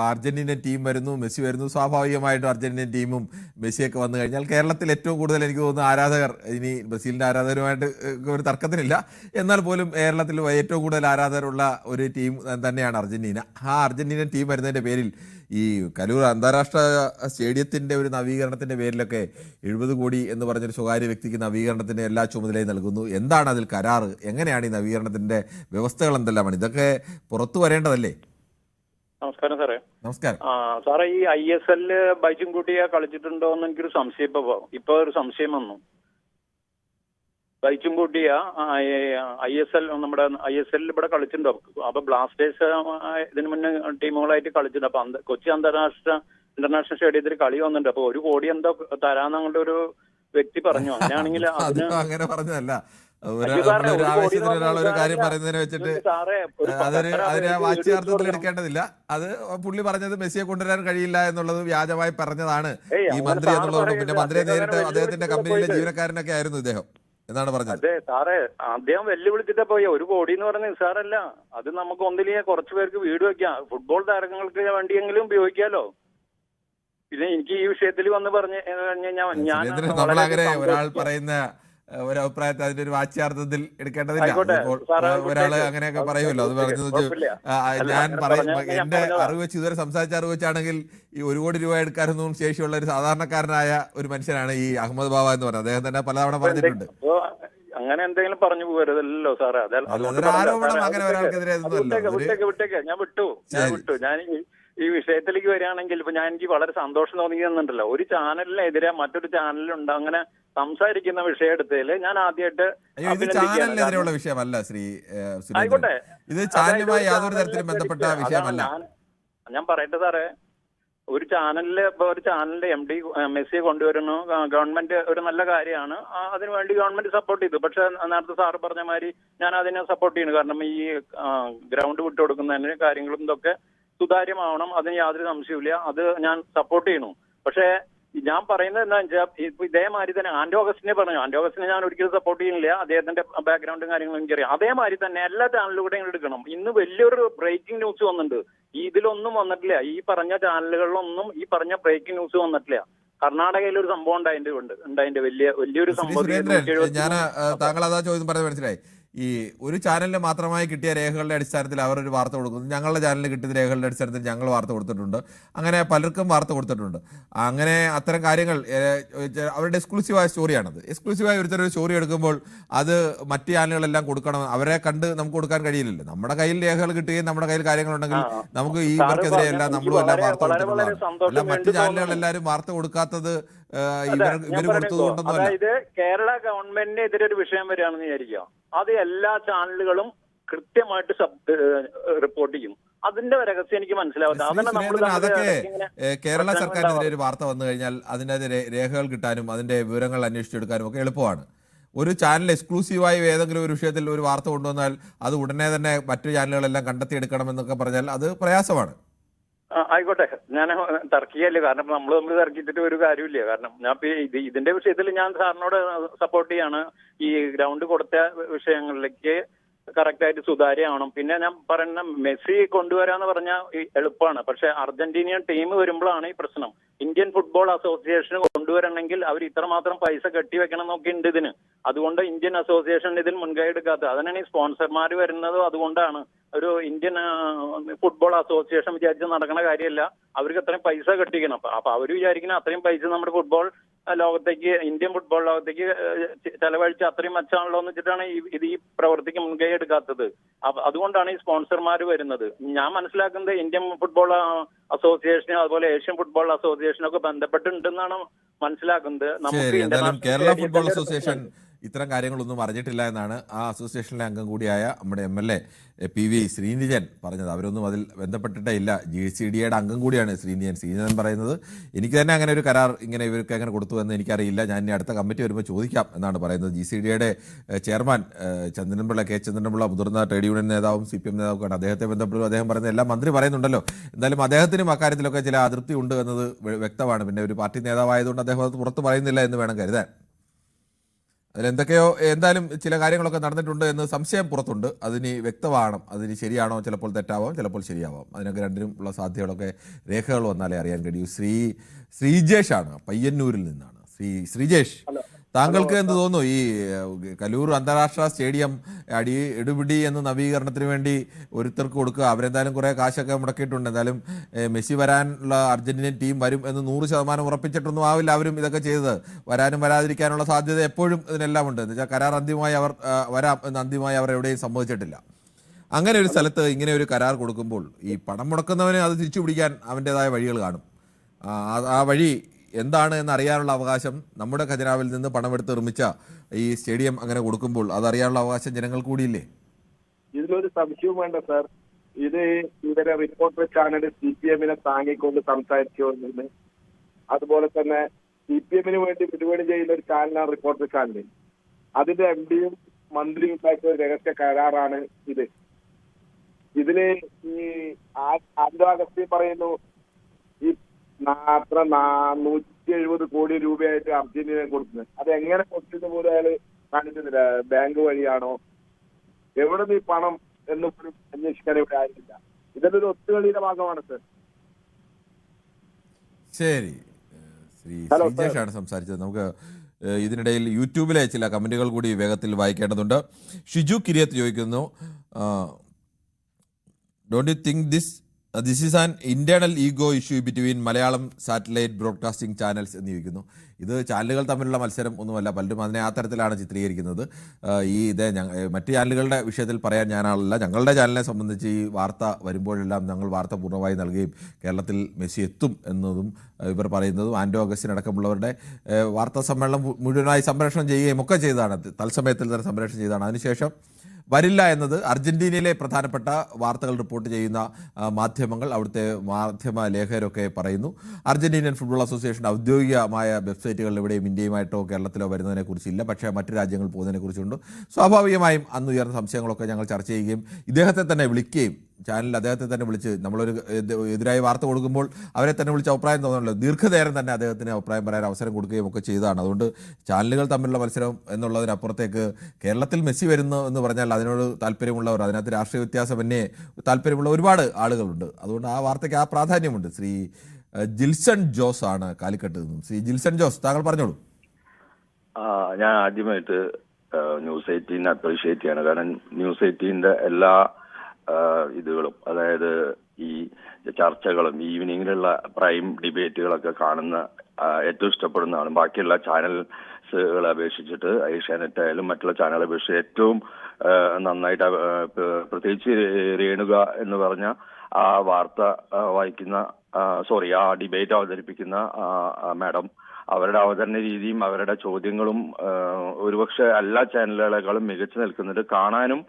അർജന്റീനൻ ടീം വരുന്നു, മെസ്സി വരുന്നു. സ്വാഭാവികമായിട്ടും അർജന്റീനൻ ടീമും മെസ്സിയൊക്കെ വന്നു കഴിഞ്ഞാൽ കേരളത്തിൽ ഏറ്റവും കൂടുതൽ എനിക്ക് തോന്നുന്നു ആരാധകർ, ഇനി ബ്രസീലിൻ്റെ ആരാധകരുമായിട്ട് ഒരു തർക്കത്തിനില്ല, എന്നാൽ പോലും കേരളത്തിൽ ഏറ്റവും കൂടുതൽ ആരാധകരുള്ള ഒരു ടീം തന്നെയാണ് അർജന്റീന. ആ അർജന്റീനൻ ടീം വരുന്നതിൻ്റെ പേരിൽ ഈ കലൂർ അന്താരാഷ്ട്ര സ്റ്റേഡിയത്തിൻ്റെ ഒരു നവീകരണത്തിൻ്റെ പേരിലൊക്കെ 70 കോടി എന്ന് പറഞ്ഞൊരു സ്വകാര്യ വ്യക്തിക്ക് നവീകരണത്തിന് എല്ലാ ചുമതലയും നൽകുന്നു. എന്താണ് അതിൽ കരാറ്? എങ്ങനെയാണ് ഈ നവീകരണത്തിൻ്റെ വ്യവസ്ഥകൾ എന്തെല്ലാമാണ്? ഇതൊക്കെ പുറത്തു വരേണ്ടതല്ലേ? നമസ്കാരം സാറേ. നമസ്കാരം സാറേ, ഈ ISL ബൈജിങ് ബൂട്ടിയെ കളിച്ചിട്ടുണ്ടോ എന്ന് എനിക്കൊരു സംശയം ഇപ്പൊ ഒരു സംശയം വന്നു. ബൈജിങ് ബൂട്ടിയ നമ്മുടെ ISL ഇവിടെ കളിച്ചിട്ടുണ്ടോ? അപ്പൊ ബ്ലാസ്റ്റേഴ്സ് ഇതിനു മുന്നേ ടീമുകളായിട്ട് കളിച്ചിട്ടുണ്ട്. അപ്പൊ കൊച്ചി ഇന്റർനാഷണൽ സ്റ്റേഡിയത്തിൽ കളി വന്നിട്ടുണ്ട്. അപ്പൊ 1 കോടി എന്തോ തരാന്ന് അങ്ങോട്ട് ഒരു വ്യക്തി പറഞ്ഞു. അങ്ങനെയാണെങ്കിൽ അങ്ങനെ പറഞ്ഞതല്ല. ഒരാളൊരു കാര്യം പറയുന്നതിനെ വെച്ചിട്ട് അതിനെ വാച്യാർത്ഥത്തിൽ എടുക്കേണ്ടതില്ല. അത് പുള്ളി പറഞ്ഞത് മെസ്സിയെ കൊണ്ടുവരാൻ കഴിയില്ല എന്നുള്ളത് വ്യാജമായി പറഞ്ഞതാണ് ഈ മന്ത്രി എന്നുള്ളത്. പിന്നെ മന്ത്രിയെ നേരിട്ട് അദ്ദേഹത്തിന്റെ കമ്പനിയിലെ ജീവനക്കാരനൊക്കെ ആയിരുന്നു ഇദ്ദേഹം എന്നാണ് പറഞ്ഞത്. അതെ സാറേ, അദ്ദേഹം വെല്ലുവിളിച്ചിട്ട് പോയി. 1 കോടി എന്ന് പറഞ്ഞ നിസ്സാരല്ല. അത് നമുക്ക് ഒന്നിലേക്ക് കുറച്ചു പേർക്ക് വീട് വെക്കാം, ഫുട്ബോൾ താരങ്ങൾക്ക് വേണ്ടിയെങ്കിലും ഉപയോഗിക്കാലോ. പിന്നെ എനിക്ക് ഈ വിഷയത്തിൽ വന്ന് പറഞ്ഞു നമ്മളങ്ങനെ ഒരാൾ പറയുന്ന ഒരു അഭിപ്രായത്തെ അതിന്റെ ഒരു വാച്യാർത്ഥത്തിൽ എടുക്കേണ്ടതില്ല. ഒരാള് അങ്ങനെയൊക്കെ പറയുമല്ലോ. അത് പറഞ്ഞത് ഞാൻ എന്റെ അറിവ് വെച്ച് ഇതുവരെ സംസാരിച്ച അറിവ് വെച്ചാണെങ്കിൽ ഈ 1 കോടി രൂപ എടുക്കാനൊന്നും ശേഷിയുള്ള ഒരു സാധാരണക്കാരനായ ഒരു മനുഷ്യനാണ് ഈ അഹമ്മദ് ബാബ എന്ന് പറയുന്നത്. അദ്ദേഹം തന്നെ പലതവണ പറഞ്ഞിട്ടുണ്ട്. അങ്ങനെ എന്തെങ്കിലും പറഞ്ഞു പോകരുതല്ലോ സാറേ. ആരോപണം അങ്ങനെ ഒരാൾക്കെതിരെ വിട്ടേക്ക്. ഞാൻ വിട്ടു. ഞാൻ ഈ വിഷയത്തിലേക്ക് വരികയാണെങ്കിൽ ഇപ്പൊ എനിക്ക് വളരെ സന്തോഷം തോന്നിയെന്നുണ്ടല്ലോ. ഒരു ചാനലിനെതിരെ മറ്റൊരു ചാനലുണ്ട് അങ്ങനെ സംസാരിക്കുന്ന വിഷയം എടുത്തതില് ഞാൻ ആദ്യമായിട്ട് ചാനലിനെതിരെയുള്ള വിഷയമല്ല ശ്രീ. ആയിക്കോട്ടെ, ഇത് ചാനലുമായി യാതൊരു തരത്തിലും ബന്ധപ്പെട്ട വിഷയമല്ല. ഞാൻ പറയട്ടെ സാറേ, ഒരു ചാനലില് ഇപ്പൊ ഒരു ചാനലിന്റെ MD മെസ്സിയെ കൊണ്ടുവരുന്നു, ഗവൺമെന്റ് ഒരു നല്ല കാര്യമാണ്, അതിനുവേണ്ടി ഗവൺമെന്റ് സപ്പോർട്ട് ചെയ്തു. പക്ഷെ നേരത്തെ സാറ് പറഞ്ഞ മാതിരി ഞാൻ അതിനെ സപ്പോർട്ട് ചെയ്യുന്നു. കാരണം ഈ ഗ്രൗണ്ട് വിട്ടുകൊടുക്കുന്നതിന് കാര്യങ്ങളും ഇതൊക്കെ സുതാര്യമാവണം, അതിന് യാതൊരു സംശയമില്ല, അത് ഞാൻ സപ്പോർട്ട് ചെയ്യുന്നു. പക്ഷേ ഞാൻ പറയുന്നത് എന്താ വെച്ചാൽ ഇപ്പൊ ഇതേമാതിരി തന്നെ ആന്റോ അഗസ്റ്റിനെ പറഞ്ഞു, ആന്റോ അഗസ്റ്റിനെ ഞാൻ ഒരിക്കലും സപ്പോർട്ട് ചെയ്യുന്നില്ല, അദ്ദേഹത്തിന്റെ ബാക്ക്ഗ്രൗണ്ടും കാര്യങ്ങളും എനിക്കറിയാം. അതേമാതിരി തന്നെ എല്ലാ ചാനലുകൂടെയും എടുക്കണം. ഇന്ന് വലിയൊരു ബ്രേക്കിംഗ് ന്യൂസ് വന്നിട്ടുണ്ട്, ഇതിലൊന്നും വന്നിട്ടില്ല, ഈ പറഞ്ഞ ചാനലുകളിലൊന്നും ഈ പറഞ്ഞ ബ്രേക്കിംഗ് ന്യൂസ് വന്നിട്ടില്ല. കർണാടകയിൽ ഒരു സംഭവം ഉണ്ടായതിന്റെ വലിയൊരു സംഭവം. ഞാൻ താങ്കൾ അതാ ചോദ്യം പറഞ്ഞത് മനസ്സിലായി. ഈ ഒരു ചാനലിന് മാത്രമായി കിട്ടിയ രേഖകളുടെ അടിസ്ഥാനത്തിൽ അവർ ഒരു വാർത്ത കൊടുക്കുന്നു, ഞങ്ങളുടെ ചാനലിന് കിട്ടിയ രേഖകളുടെ അടിസ്ഥാനത്തിൽ ഞങ്ങൾ വാർത്ത കൊടുത്തിട്ടുണ്ട്, അങ്ങനെ പലർക്കും വാർത്ത കൊടുത്തിട്ടുണ്ട്. അങ്ങനെ അത്തരം കാര്യങ്ങൾ അവരുടെ എക്സ്ക്ലൂസീവായ സ്റ്റോറിയാണത്. എക്സ്ക്ലൂസീവായ ഒരുത്തരൊരു സ്റ്റോറി എടുക്കുമ്പോൾ അത് മറ്റ് ചാനലുകളെല്ലാം കൊടുക്കണം, അവരെ കണ്ട് നമുക്ക് കൊടുക്കാൻ കഴിയില്ലല്ലോ. നമ്മുടെ കയ്യിൽ രേഖകൾ കിട്ടുകയും നമ്മുടെ കയ്യിൽ കാര്യങ്ങളുണ്ടെങ്കിൽ നമുക്ക് ഈ ഇവർക്കെതിരെ എല്ലാം നമ്മളും എല്ലാം വാർത്ത കൊടുത്തിട്ടുള്ളതാണ്. അല്ല മറ്റ് ചാനലുകളെല്ലാവരും വാർത്ത കൊടുക്കാത്തത് ഇവർ കൊടുത്തതുകൊണ്ടൊന്നും. അതായത് കേരള ഗവൺമെന്റിനെതിരെ ഒരു വിഷയം വരികയാണെന്ന് വിചാരിക്കുക, അത് എല്ലാ ചാനലുകളും കൃത്യമായിട്ട് റിപ്പോർട്ട് ചെയ്യും. അതിന്റെ രഹസ്യം എനിക്ക് മനസ്സിലാവുന്നത് അതൊക്കെ കേരള സർക്കാരിനെതിരെ ഒരു വാർത്ത വന്നു കഴിഞ്ഞാൽ അതിനെതിരെ രേഖകൾ കിട്ടാനും അതിന്റെ വിവരങ്ങൾ അന്വേഷിച്ചെടുക്കാനും ഒക്കെ എളുപ്പമാണ്. ഒരു ചാനൽ എക്സ്ക്ലൂസീവായി ഏതെങ്കിലും ഒരു വിഷയത്തിൽ ഒരു വാർത്ത കൊണ്ടുവന്നാൽ അത് ഉടനെ തന്നെ മറ്റു ചാനലുകളെല്ലാം കണ്ടെത്തിയെടുക്കണം എന്നൊക്കെ പറഞ്ഞാൽ അത് പ്രയാസമാണ്. ആയിക്കോട്ടെ, ഞാൻ തർക്കിയല്ലേ, കാരണം നമ്മൾ തമ്മിൽ തർക്കിച്ചിട്ട് ഒരു കാര്യമില്ല. കാരണം ഞാൻ ഇതിന്റെ വിഷയത്തിൽ ഞാൻ സാറിനോട് സപ്പോർട്ട് ചെയ്യാണ്. ഈ ഗ്രൗണ്ട് കൊടുത്ത വിഷയങ്ങളിലേക്ക് കറക്റ്റായിട്ട് സുതാര്യമാവണം. പിന്നെ ഞാൻ പറയുന്ന മെസ്സി കൊണ്ടുവരാന്ന് പറഞ്ഞാൽ എളുപ്പമാണ്, പക്ഷെ അർജന്റീനിയൻ ടീം വരുമ്പോഴാണ് ഈ പ്രശ്നം. ഇന്ത്യൻ ഫുട്ബോൾ അസോസിയേഷന് കൊണ്ടുവരണമെങ്കിൽ അവർ ഇത്രമാത്രം പൈസ കെട്ടിവെക്കണം എന്നൊക്കെ ഉണ്ട് ഇതിന്. അതുകൊണ്ട് ഇന്ത്യൻ അസോസിയേഷൻ ഇതിന് മുൻകൈ എടുക്കാത്തത്. അതിനാണ് ഈ സ്പോൺസർമാർ വരുന്നതും അതുകൊണ്ടാണ്. ഒരു ഇന്ത്യൻ ഫുട്ബോൾ അസോസിയേഷൻ വിചാരിച്ച് നടക്കുന്ന കാര്യമല്ല, അവർക്ക് അത്രയും പൈസ കെട്ടിക്കണം. അപ്പൊ അവർ വിചാരിക്കുന്ന അത്രയും പൈസ നമ്മുടെ ഫുട്ബോൾ ലോകത്തേക്ക്, ഇന്ത്യൻ ഫുട്ബോൾ ലോകത്തേക്ക് ചെലവഴിച്ച് അത്രയും മെച്ചാണല്ലോ എന്ന് വെച്ചിട്ടാണ് ഇത് ഈ പ്രവൃത്തിക്ക് മുൻകൈ എടുക്കാത്തത്. അതുകൊണ്ടാണ് ഈ സ്പോൺസർമാർ വരുന്നത്. ഞാൻ മനസ്സിലാക്കുന്നത് ഇന്ത്യൻ ഫുട്ബോൾ അസോസിയേഷനും അതുപോലെ ഏഷ്യൻ ഫുട്ബോൾ അസോസിയേഷനും ഒക്കെ ബന്ധപ്പെട്ടിട്ടുണ്ടെന്നാണ് മനസ്സിലാക്കുന്നത്. നമുക്ക് കേരള ഫുട്ബോൾ അസോസിയേഷൻ ഇത്തരം കാര്യങ്ങളൊന്നും അറിഞ്ഞിട്ടില്ല എന്നാണ് ആ അസോസിയേഷനിലെ അംഗം കൂടിയായ നമ്മുടെ MLA PV ശ്രീനിജൻ പറഞ്ഞത്. അവരൊന്നും അതിൽ ബന്ധപ്പെട്ടിട്ടേ ഇല്ല. GCDയുടെ അംഗം കൂടിയാണ് ശ്രീനിജൻ പറയുന്നത്. എനിക്ക് തന്നെ അങ്ങനെ ഒരു കരാർ ഇങ്ങനെ ഇവർക്ക് എങ്ങനെ കൊടുത്തു എന്ന് എനിക്കറിയില്ല. ഞാൻ ഇനി അടുത്ത കമ്മിറ്റി വരുമ്പോൾ ചോദിക്കാം എന്നാണ് പറയുന്നത്. GCDയുടെ ചെയർമാൻ ചന്ദ്രൻപിള്ള, K ചന്ദ്രൻപിള്ള, മുതിർന്ന ട്രേഡ് യൂണിയൻ നേതാവും CPM നേതാവുമാണ്. അദ്ദേഹത്തെ ബന്ധപ്പെടും. അദ്ദേഹം പറയുന്നത് എല്ലാം മന്ത്രി പറയുന്നുണ്ടല്ലോ. എന്തായാലും അദ്ദേഹത്തിനും അക്കാര്യത്തിലൊക്കെ ചില അതൃപ്തി ഉണ്ട് എന്നത് വ്യക്തമാണ്. പിന്നെ ഒരു പാർട്ടി നേതാവായതുകൊണ്ട് അദ്ദേഹം അത് പുറത്ത് പറയുന്നില്ല എന്ന് വേണം കരുതാൻ. അതിലെന്തൊക്കെയോ എന്തായാലും ചില കാര്യങ്ങളൊക്കെ നടന്നിട്ടുണ്ട് എന്ന് സംശയം പുറത്തുണ്ട്. അതിന് വ്യക്തമാണ്, അതിന് ശരിയാണോ, ചിലപ്പോൾ തെറ്റാവാം, ചിലപ്പോൾ ശരിയാവാം. അതിനൊക്കെ രണ്ടിനും ഉള്ള സാധ്യതകളൊക്കെ രേഖകൾ വന്നാലേ അറിയാൻ കഴിയൂ. ശ്രീജേഷാണ് പയ്യന്നൂരിൽ നിന്നാണ്. ശ്രീജേഷ്, താങ്കൾക്ക് എന്ത് തോന്നുന്നു? ഈ കലൂർ അന്താരാഷ്ട്ര സ്റ്റേഡിയം എടുപിടി എന്ന നവീകരണത്തിന് വേണ്ടി ഒരുത്തർക്ക് കൊടുക്കുക, അവരെന്തായാലും കുറേ കാശൊക്കെ മുടക്കിയിട്ടുണ്ട്. എന്തായാലും മെസ്സി വരാനുള്ള അർജന്റീനൻ ടീം വരും എന്ന് 100% ഉറപ്പിച്ചിട്ടൊന്നും ആവില്ല അവരും ഇതൊക്കെ ചെയ്തത്. വരാനും വരാതിരിക്കാനുള്ള സാധ്യത എപ്പോഴും ഇതിനെല്ലാം ഉണ്ട്. എന്ന് വെച്ചാൽ കരാർ അന്തിമമായി അവർ വരാം എന്ന് അന്തിമമായി അവർ എവിടെയും സമ്മതിച്ചിട്ടില്ല. അങ്ങനെ ഒരു സ്ഥലത്ത് ഇങ്ങനെ ഒരു കരാർ കൊടുക്കുമ്പോൾ ഈ പണം മുടക്കുന്നവന് അത് തിരിച്ചു പിടിക്കാൻ അവൻ്റെതായ വഴികൾ കാണും. ആ വഴി എന്താണ് എന്നറിയാനുള്ള അവകാശം നമ്മുടെ ഖജനാവിൽ നിന്ന് പണമെടുത്ത് നിർമ്മിച്ച ഈ സ്റ്റേഡിയം അങ്ങനെ കൊടുക്കുമ്പോൾ അതറിയാനുള്ള അവകാശം ജനങ്ങൾ കൂടിയില്ലേ? ഇതിലൊരു സംശയവും വേണ്ട സാർ. ഇവരെ റിപ്പോർട്ടർ ചാനൽ CPM-നെ താങ്ങിക്കൊണ്ട് സംസാരിച്ചുകൊണ്ടിരുന്നു. അതുപോലെ തന്നെ CPM-ന് വേണ്ടി വിടുപണി ചെയ്യുന്ന ഒരു ചാനലാണ് റിപ്പോർട്ടർ ചാനൽ. അതിന്റെ MD-യും മന്ത്രിയും ഉണ്ടാക്കിയ ഒരു രഹസ്യ കരാറാണ് ഇത്. ഇതില് ഈ ആന്റോ അഗസ്റ്റിൻ പറയുന്നു ഈ 170 കോടി രൂപയായിട്ട് അർജന്റീന കൊടുക്കുന്നത്. അത് എങ്ങനെ കൊടുത്തത് പോലും അയാൾ കാണിക്കുന്നില്ല. ബാങ്ക് വഴിയാണോ, എവിടെ നിന്ന് ഈ പണം എന്ന് പോലും അന്വേഷിക്കാൻ ഇവിടെ ആയിട്ടില്ല. ഇതൊരു ഒത്തുകളിയുടെ ഭാഗമാണ് സർ. ശരി, ശ്രീജേഷാണ് സംസാരിച്ചത്. നമുക്ക് ഇതിനിടയിൽ യൂട്യൂബിലെ ചില കമന്റുകൾ കൂടി വേഗത്തിൽ വായിക്കേണ്ടതുണ്ട്. ഷിജു കിരിയത്ത് ചോദിക്കുന്നു, don't you think this is an internal ego issue between Malayalam satellite broadcasting channels എന്ന് ചോദിക്കുന്നു. ഇത് ചാനലുകൾ തമ്മിലുള്ള മത്സരം ഒന്നുമല്ല, പലരും അതിനെ ആ തരത്തിലാണ് ചിത്രീകരിക്കുന്നത്. മറ്റ് ചാനലുകളുടെ വിഷയത്തിൽ പറയാൻ ഞാനാളല്ല. ഞങ്ങളുടെ ചാനലിനെ സംബന്ധിച്ച് ഈ വാർത്ത വരുമ്പോഴെല്ലാം ഞങ്ങൾ വാർത്ത പൂർണ്ണമായി നൽകുകയും കേരളത്തിൽ മെസ്സി എത്തും എന്നതും ഇവർ പറയുന്നതും ആന്റോ അഗസ്റ്റിൻ അടക്കമുള്ളവരുടെ വാർത്താ സമ്മേളനം മുഴുവനായി സംപ്രേഷണം ചെയ്യുകയും ഒക്കെ ചെയ്തതാണ്. തത്സമയത്തിൽ തന്നെ സംപ്രേഷണം ചെയ്തതാണ്. അതിനുശേഷം വരില്ല എന്നത് അർജന്റീനയിലെ പ്രധാനപ്പെട്ട വാർത്തകൾ റിപ്പോർട്ട് ചെയ്യുന്ന മാധ്യമങ്ങൾ, അവിടുത്തെ മാധ്യമ ലേഖകരൊക്കെ പറയുന്നു. അർജന്റീനിയൻ ഫുട്ബോൾ അസോസിയേഷൻ ഔദ്യോഗികമായ വെബ്സൈറ്റുകളിൽ എവിടെയും ഇന്ത്യയുമായിട്ടോ കേരളത്തിലോ വരുന്നതിനെക്കുറിച്ചില്ല. പക്ഷേ മറ്റു രാജ്യങ്ങൾ പോകുന്നതിനെക്കുറിച്ചുണ്ട്. സ്വാഭാവികമായും അന്ന് ഉയർന്ന സംശയങ്ങളൊക്കെ ഞങ്ങൾ ചർച്ച ചെയ്യുകയും ഇദ്ദേഹത്തെ തന്നെ വിളിക്കുകയും ചാനലിൽ അദ്ദേഹത്തെ തന്നെ വിളിച്ച് നമ്മളൊരു എതിരായി വാർത്ത കൊടുക്കുമ്പോൾ അവരെ തന്നെ വിളിച്ച് അഭിപ്രായം തോന്നണമല്ലോ. ദീർഘനേരം തന്നെ അദ്ദേഹത്തിന് അഭിപ്രായം പറയാൻ അവസരം കൊടുക്കുകയും ഒക്കെ ചെയ്തതാണ്. അതുകൊണ്ട് ചാനലുകൾ തമ്മിലുള്ള മത്സരം എന്നുള്ളതിനപ്പുറത്തേക്ക് കേരളത്തിൽ മെസ്സി വരുന്നു എന്ന് പറഞ്ഞാൽ അതിനോട് താല്പര്യമുള്ളവർ, അതിനകത്ത് രാഷ്ട്രീയ വ്യത്യാസമന്യേ താല്പര്യമുള്ള ഒരുപാട് ആളുകളുണ്ട്. അതുകൊണ്ട് ആ വാർത്തയ്ക്ക് ആ പ്രാധാന്യമുണ്ട്. ശ്രീ ജിൽസൺ ജോസ് ആണ് കാലിക്കട്ട് നിന്നും. ശ്രീ ജിൽസൺ ജോസ്, താങ്കൾ പറഞ്ഞോളൂ. ഞാൻ ആദ്യമായിട്ട് ന്യൂസ് 18 അപ്രീഷിയേറ്റ് ചെയ്യാണ്. കാരണം ന്യൂസ് 18 എല്ലാ ഇതുകളും, അതായത് ഈ ചർച്ചകളും ഈവനിങ്ങിലുള്ള പ്രൈം ഡിബേറ്റുകളൊക്കെ കാണുന്ന ഏറ്റവും ഇഷ്ടപ്പെടുന്നതാണ്. ബാക്കിയുള്ള ചാനൽസുകളെ അപേക്ഷിച്ചിട്ട് ഏഷ്യാനെറ്റ് ആയാലും മറ്റുള്ള ചാനലുകളെ അപേക്ഷിച്ച് ഏറ്റവും നന്നായിട്ട്, പ്രത്യേകിച്ച് രേണുക എന്ന് പറഞ്ഞ ആ വാർത്ത വായിക്കുന്ന ആ ഡിബേറ്റ് അവതരിപ്പിക്കുന്ന മാഡം, അവരുടെ അവതരണ രീതിയും അവരുടെ ചോദ്യങ്ങളും ഒരുപക്ഷെ എല്ലാ ചാനലുകളെക്കാളും മികച്ചു നിൽക്കുന്നുണ്ട്. കാണാനും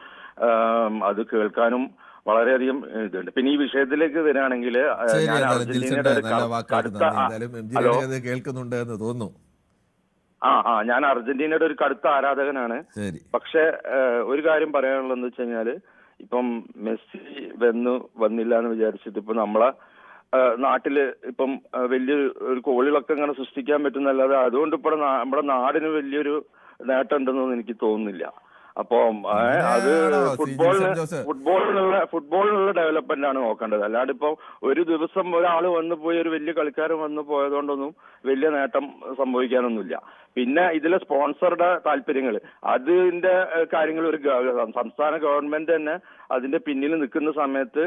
അത് കേൾക്കാനും വളരെയധികം ഇതുണ്ട്. പിന്നെ ഈ വിഷയത്തിലേക്ക് വരികയാണെങ്കിൽ കേൾക്കുന്നുണ്ട് എന്ന് തോന്നുന്നു. ഞാൻ അർജന്റീനയുടെ ഒരു കടുത്ത ആരാധകനാണ്. പക്ഷെ ഒരു കാര്യം പറയാനുള്ളതെന്ന് വെച്ച് കഴിഞ്ഞാല്, ഇപ്പം മെസ്സി വന്നില്ല എന്ന് വിചാരിച്ചിട്ട് ഇപ്പൊ നമ്മളെ നാട്ടില് ഇപ്പം വലിയൊരു ഒരു കോളികളൊക്കെ ഇങ്ങനെ സൃഷ്ടിക്കാൻ പറ്റുന്നല്ലാതെ അതുകൊണ്ട് ഇപ്പോൾ നമ്മുടെ നാടിന് വലിയൊരു നേട്ടം ഉണ്ടെന്നൊന്നും എനിക്ക് തോന്നുന്നില്ല. അപ്പം അത് ഫുട്ബോളിനുള്ള ഡെവലപ്മെന്റ് ആണ് നോക്കേണ്ടത്. അല്ലാണ്ട് ഇപ്പൊ ഒരു ദിവസം ഒരാൾ വന്നു പോയി ഒരു വലിയ കളിക്കാരൻ വന്നു പോയതുകൊണ്ടൊന്നും വലിയ നേട്ടം സംഭവിക്കാനൊന്നുമില്ല. പിന്നെ ഇതിലെ സ്പോൺസറുടെ താല്പര്യങ്ങൾ, അതിന്റെ കാര്യങ്ങൾ ഒരു സംസ്ഥാന ഗവൺമെന്റ് തന്നെ അതിന്റെ പിന്നിൽ നിൽക്കുന്ന സമയത്ത്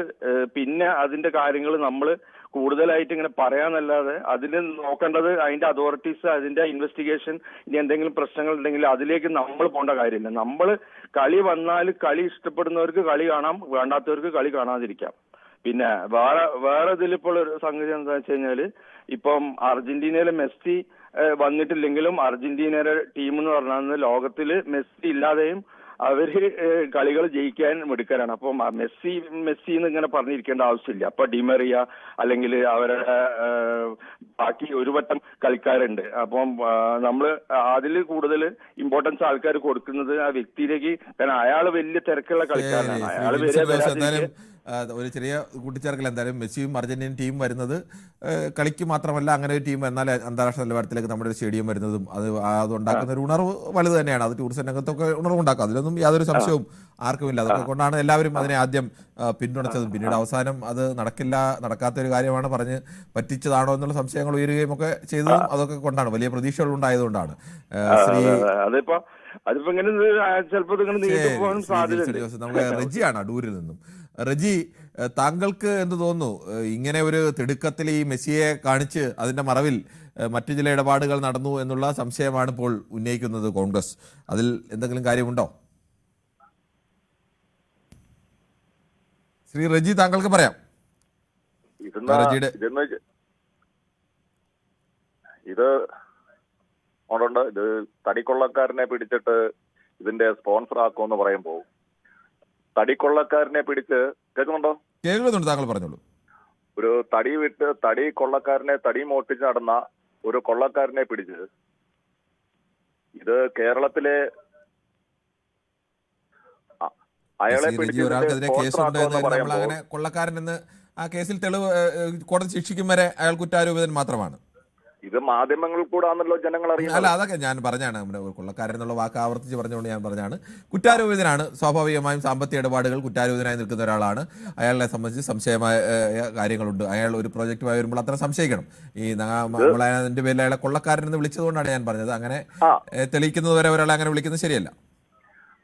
പിന്നെ അതിന്റെ കാര്യങ്ങൾ നമ്മൾ കൂടുതലായിട്ട് ഇങ്ങനെ പറയാന്നല്ലാതെ അതിന് നോക്കേണ്ടത് അതിന്റെ അതോറിറ്റീസ്, അതിന്റെ ഇൻവെസ്റ്റിഗേഷൻ, ഇനി എന്തെങ്കിലും പ്രശ്നങ്ങൾ ഉണ്ടെങ്കിൽ അതിലേക്ക് നമ്മൾ പോകേണ്ട കാര്യമില്ല. നമ്മൾ കളി വന്നാൽ കളി ഇഷ്ടപ്പെടുന്നവർക്ക് കളി കാണാം, വേണ്ടാത്തവർക്ക് കളി കാണാതിരിക്കാം. പിന്നെ വേറെ ഇതിലിപ്പോൾ ഒരു സംഗതി എന്താ വെച്ച് കഴിഞ്ഞാല്, ഇപ്പം അർജന്റീനയിലെ മെസ്സി വന്നിട്ടില്ലെങ്കിലും അർജന്റീനയുടെ ടീം എന്ന് പറഞ്ഞാൽ ലോകത്തില് മെസ്സി ഇല്ലാതെയും അവര് കളികൾ ജയിക്കാൻ മിടുക്കരാണ്. അപ്പം മെസ്സി എന്ന് ഇങ്ങനെ പറഞ്ഞിരിക്കേണ്ട ആവശ്യമില്ല. അപ്പൊ ഡിമറിയ അല്ലെങ്കിൽ അവരുടെ ബാക്കി ഒരു വട്ടം കളിക്കാരുണ്ട്. അപ്പം നമ്മള് അതിൽ കൂടുതൽ ഇമ്പോർട്ടൻസ് ആൾക്കാർ കൊടുക്കുന്നത് ആ വ്യക്തിയിലേക്ക്. കാരണം അയാൾ വലിയ തിരക്കുള്ള കളിക്കാരനാണ്. അയാൾ ഒരു ചെറിയ കൂട്ടിച്ചേർക്കൽ, എന്തായാലും മെസ്സിയും അർജന്റീന ടീം വരുന്നത് കളിക്ക് മാത്രമല്ല, അങ്ങനെ ഒരു ടീം എന്നാൽ അന്താരാഷ്ട്ര നിലവാരത്തിലേക്ക് നമ്മുടെ ഒരു സ്റ്റേഡിയം വരുന്നതും അതുണ്ടാക്കുന്ന ഒരു ഉണർവ് വലുത് തന്നെയാണ്. അത് ടൂറിസം രംഗത്തൊക്കെ ഉണർവുണ്ടാക്കും, അതിലൊന്നും യാതൊരു സംശയവും ആർക്കുമില്ല. അതൊക്കെ കൊണ്ടാണ് എല്ലാവരും അതിനെ ആദ്യം പിന്തുണച്ചതും പിന്നീട് അവസാനം അത് നടക്കാത്തൊരു കാര്യമാണ് പറഞ്ഞ് പറ്റിച്ചതാണോ എന്നുള്ള സംശയങ്ങൾ ഉയരുകയും ഒക്കെ ചെയ്തതും അതൊക്കെ കൊണ്ടാണ്, വലിയ പ്രതീക്ഷകൾ ഉണ്ടായതുകൊണ്ടാണ്. നമുക്ക് റെജിയാണ് അടൂരിൽ നിന്നും. റെജി, താങ്കൾക്ക് എന്ത് തോന്നുന്നു? ഇങ്ങനെ ഒരു തിടുക്കത്തിൽ ഈ മെസ്സിയെ കാണിച്ച് അതിന്റെ മറവിൽ മറ്റു ചില ഇടപാടുകൾ നടന്നു എന്നുള്ള സംശയമാണ് ഇപ്പോൾ ഉന്നയിക്കുന്നത് കോൺഗ്രസ്. അതിൽ എന്തെങ്കിലും കാര്യമുണ്ടോ? ശ്രീ റെജി, താങ്കൾക്ക് പറയാം. ഇത് തടിക്കൊള്ളക്കാരനെ പിടിച്ചിട്ട് ഇതിന്റെ സ്പോൺസർ ആക്കുമെന്ന് പറയുമ്പോ, തടിക്കൊള്ളക്കാരനെ പിടിച്ച് കേൾക്കുന്നുണ്ടോ? കേൾക്കുന്നുണ്ട്, താങ്കൾ പറഞ്ഞോളൂ. ഒരു തടി കൊള്ളക്കാരനെ തടി മോട്ടിച്ച് നടന്ന ഒരു കൊള്ളക്കാരനെ പിടിച്ച് ഇത് കേരളത്തിലെ അയാളെ അങ്ങനെ കൊള്ളക്കാരൻ എന്ന് ആ കേസിൽ തെളിവ് കോടതി ശിക്ഷിക്കും വരെ അയാൾ കുറ്റാരോപിതൻ മാത്രമാണ്. ഇത് മാധ്യമങ്ങളിൽ കൂടാണല്ലോ ജനങ്ങൾ അറിയുന്നത്. അല്ല, അതൊക്കെ ഞാൻ പറഞ്ഞാണ്. കൊള്ളക്കാരൻ എന്നുള്ള വാക്ക് ആവർത്തിച്ച് പറഞ്ഞുകൊണ്ട് ഞാൻ പറഞ്ഞാണ്. കുറ്റാരോപിതനാണ്, സ്വാഭാവികമായും സാമ്പത്തിക ഇടപാടുകൾ കുറ്റാരോപിതനായി നിൽക്കുന്ന ഒരാളാണ്. അയാളെ സംബന്ധിച്ച് സംശയമായ കാര്യങ്ങളുണ്ട്. അയാൾ ഒരു പ്രോജക്റ്റുമായി വരുമ്പോൾ അത്ര സംശയിക്കണം. ഈ നമ്മളതിന്റെ പേരിൽ അയാളെ കൊള്ളക്കാരൻ എന്ന് വിളിച്ചതുകൊണ്ടാണ് ഞാൻ പറഞ്ഞത്. അങ്ങനെ തെളിയിക്കുന്നത് വരെ ഒരാളെ അങ്ങനെ വിളിക്കുന്നത് ശരിയല്ല.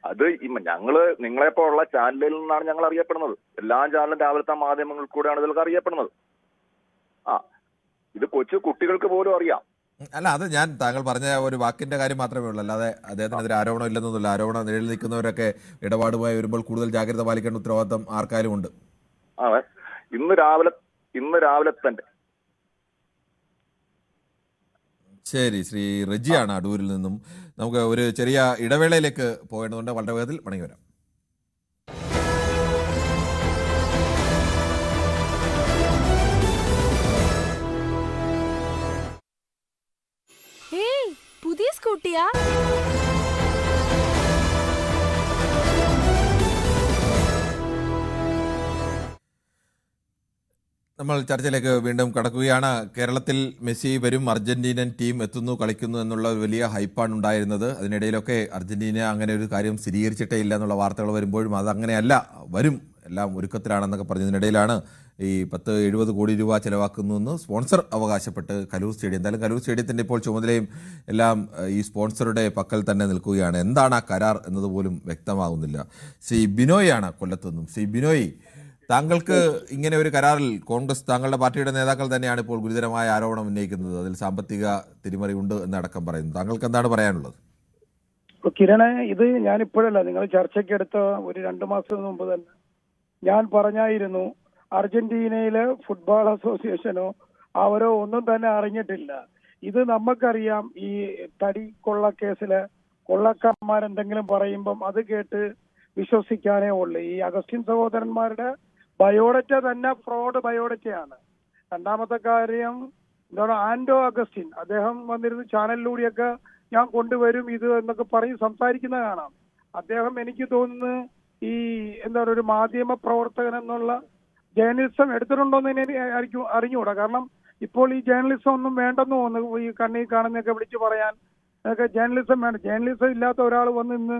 അത് നിങ്ങളെപ്പോലുള്ള ചാനലിൽ നിന്നാണ് ഞങ്ങൾ അറിയപ്പെടുന്നത്. എല്ലാ ചാനലും രാവിലത്തെ മാധ്യമങ്ങളിൽ കൂടെയാണ് ഇതിലൊക്കെ അറിയപ്പെടുന്നത്. ഇത് കൊച്ചു കുട്ടികൾക്ക് പോലും അറിയാം. അല്ല, അത് ഞാൻ താങ്കൾ പറഞ്ഞ ഒരു വാക്കിന്റെ കാര്യം മാത്രമേ ഉള്ളൂ, അല്ലാതെ അദ്ദേഹത്തിനെതിരെ ആരോപണം ഇല്ലെന്നൊന്നുമില്ല. ആരോപണം നിഴലിൽ നിൽക്കുന്നവരൊക്കെ ഇടപാടുമായി വരുമ്പോൾ കൂടുതൽ ജാഗ്രത പാലിക്കേണ്ട ഉത്തരവാദിത്തം ആർക്കായാലും ഉണ്ട്. ഇന്ന് രാവിലെ തന്നെ. ശരി, ശ്രീ റെജിയാണ് അടൂരിൽ നിന്നും. നമുക്ക് ഒരു ചെറിയ ഇടവേളയിലേക്ക് പോകേണ്ടതുണ്ട്. വളരെ വേഗത്തിൽ മടങ്ങി വരാം. നമ്മൾ ചർച്ചയിലേക്ക് വീണ്ടും കടക്കുകയാണ്. കേരളത്തിൽ മെസ്സി വരും, അർജന്റീനൻ ടീം എത്തുന്നു, കളിക്കുന്നു എന്നുള്ള ഒരു വലിയ ഹൈപ്പാണ് ഉണ്ടായിരുന്നത്. അതിനിടയിലൊക്കെ അർജന്റീന അങ്ങനെ ഒരു കാര്യം സ്ഥിരീകരിച്ചിട്ടേ ഇല്ല എന്നുള്ള വാർത്തകൾ വരുമ്പോഴും അതങ്ങനെയല്ല, വരും, എല്ലാം ഒരുക്കത്തിലാണെന്നൊക്കെ പറഞ്ഞതിനിടയിലാണ് ഈ 70 കോടി രൂപ ചിലവാക്കുന്നു എന്ന് സ്പോൺസർ അവകാശപ്പെട്ട് കലൂർ സ്റ്റേഡിയം, എന്തായാലും കലൂർ സ്റ്റേഡിയത്തിൻ്റെ ഇപ്പോൾ ചുമതലയും എല്ലാം ഈ സ്പോൺസറുടെ പക്കൽ തന്നെ നിൽക്കുകയാണ്. എന്താണ് ആ കരാർ എന്നതുപോലും വ്യക്തമാകുന്നില്ല. ശ്രീ ബിനോയാണ് കൊല്ലത്തു നിന്നും. ശ്രീ ബിനോയ്, താങ്കൾക്ക് ഇങ്ങനെ ഒരു കരാറിൽ കോൺഗ്രസ്, താങ്കളുടെ പാർട്ടിയുടെ നേതാക്കൾ തന്നെയാണ് ഇപ്പോൾ ഗുരുതരമായ ആരോപണം ഉന്നയിക്കുന്നത്, അതിൽ സാമ്പത്തിക തിരിമറി ഉണ്ട് എന്നടക്കം പറയുന്നു. താങ്കൾക്ക് എന്താണ് പറയാനുള്ളത്? കിരണെ, ഇത് ഞാൻ ഇപ്പോഴല്ല, നിങ്ങൾ ചർച്ചയ്ക്കെടുത്ത ഒരു 2 മാസം മുമ്പ് തന്നെ ഞാൻ പറഞ്ഞായിരുന്നു, അർജന്റീനയിലെ ഫുട്ബോൾ അസോസിയേഷനോ അവരോ ഒന്നും തന്നെ അറിഞ്ഞിട്ടില്ല. ഇത് നമുക്കറിയാം, ഈ തടി കൊള്ള കേസിലെ കൊള്ളക്കാരന്മാരെന്തെങ്കിലും പറയുമ്പം അത് കേട്ട് വിശ്വസിക്കാനേ ഉള്ളൂ. ഈ അഗസ്റ്റിൻ സഹോദരന്മാരുടെ ബയോഡറ്റ തന്നെ ഫ്രോഡ് ബയോഡറ്റയാണ്. രണ്ടാമത്തെ കാര്യം എന്താണ്, ആന്റോ അഗസ്റ്റിൻ അദ്ദേഹം വന്നിരുന്ന് ചാനലിലൂടെയൊക്കെ ഞാൻ കൊണ്ടുവരും ഇത് എന്നൊക്കെ പറഞ്ഞ് സംസാരിക്കുന്നത് കാണാം. അദ്ദേഹം എനിക്ക് തോന്നുന്നു ഈ എന്താണ് ഒരു മാധ്യമ പ്രവർത്തകൻ എന്നുള്ള ജേർണലിസം എടുത്തിട്ടുണ്ടോന്ന് എനിക്ക് അറിഞ്ഞുകൂടാ. കാരണം ഇപ്പോൾ ഈ ജേർണലിസം ഒന്നും വേണ്ടെന്ന് തോന്നുന്നു. ഈ കണ്ണീർ കാണുന്നൊക്കെ വിളിച്ചു പറയാൻ അതൊക്കെ ജേർണലിസം വേണം. ജേർണലിസം ഇല്ലാത്ത ഒരാൾ വന്ന് ഇന്ന്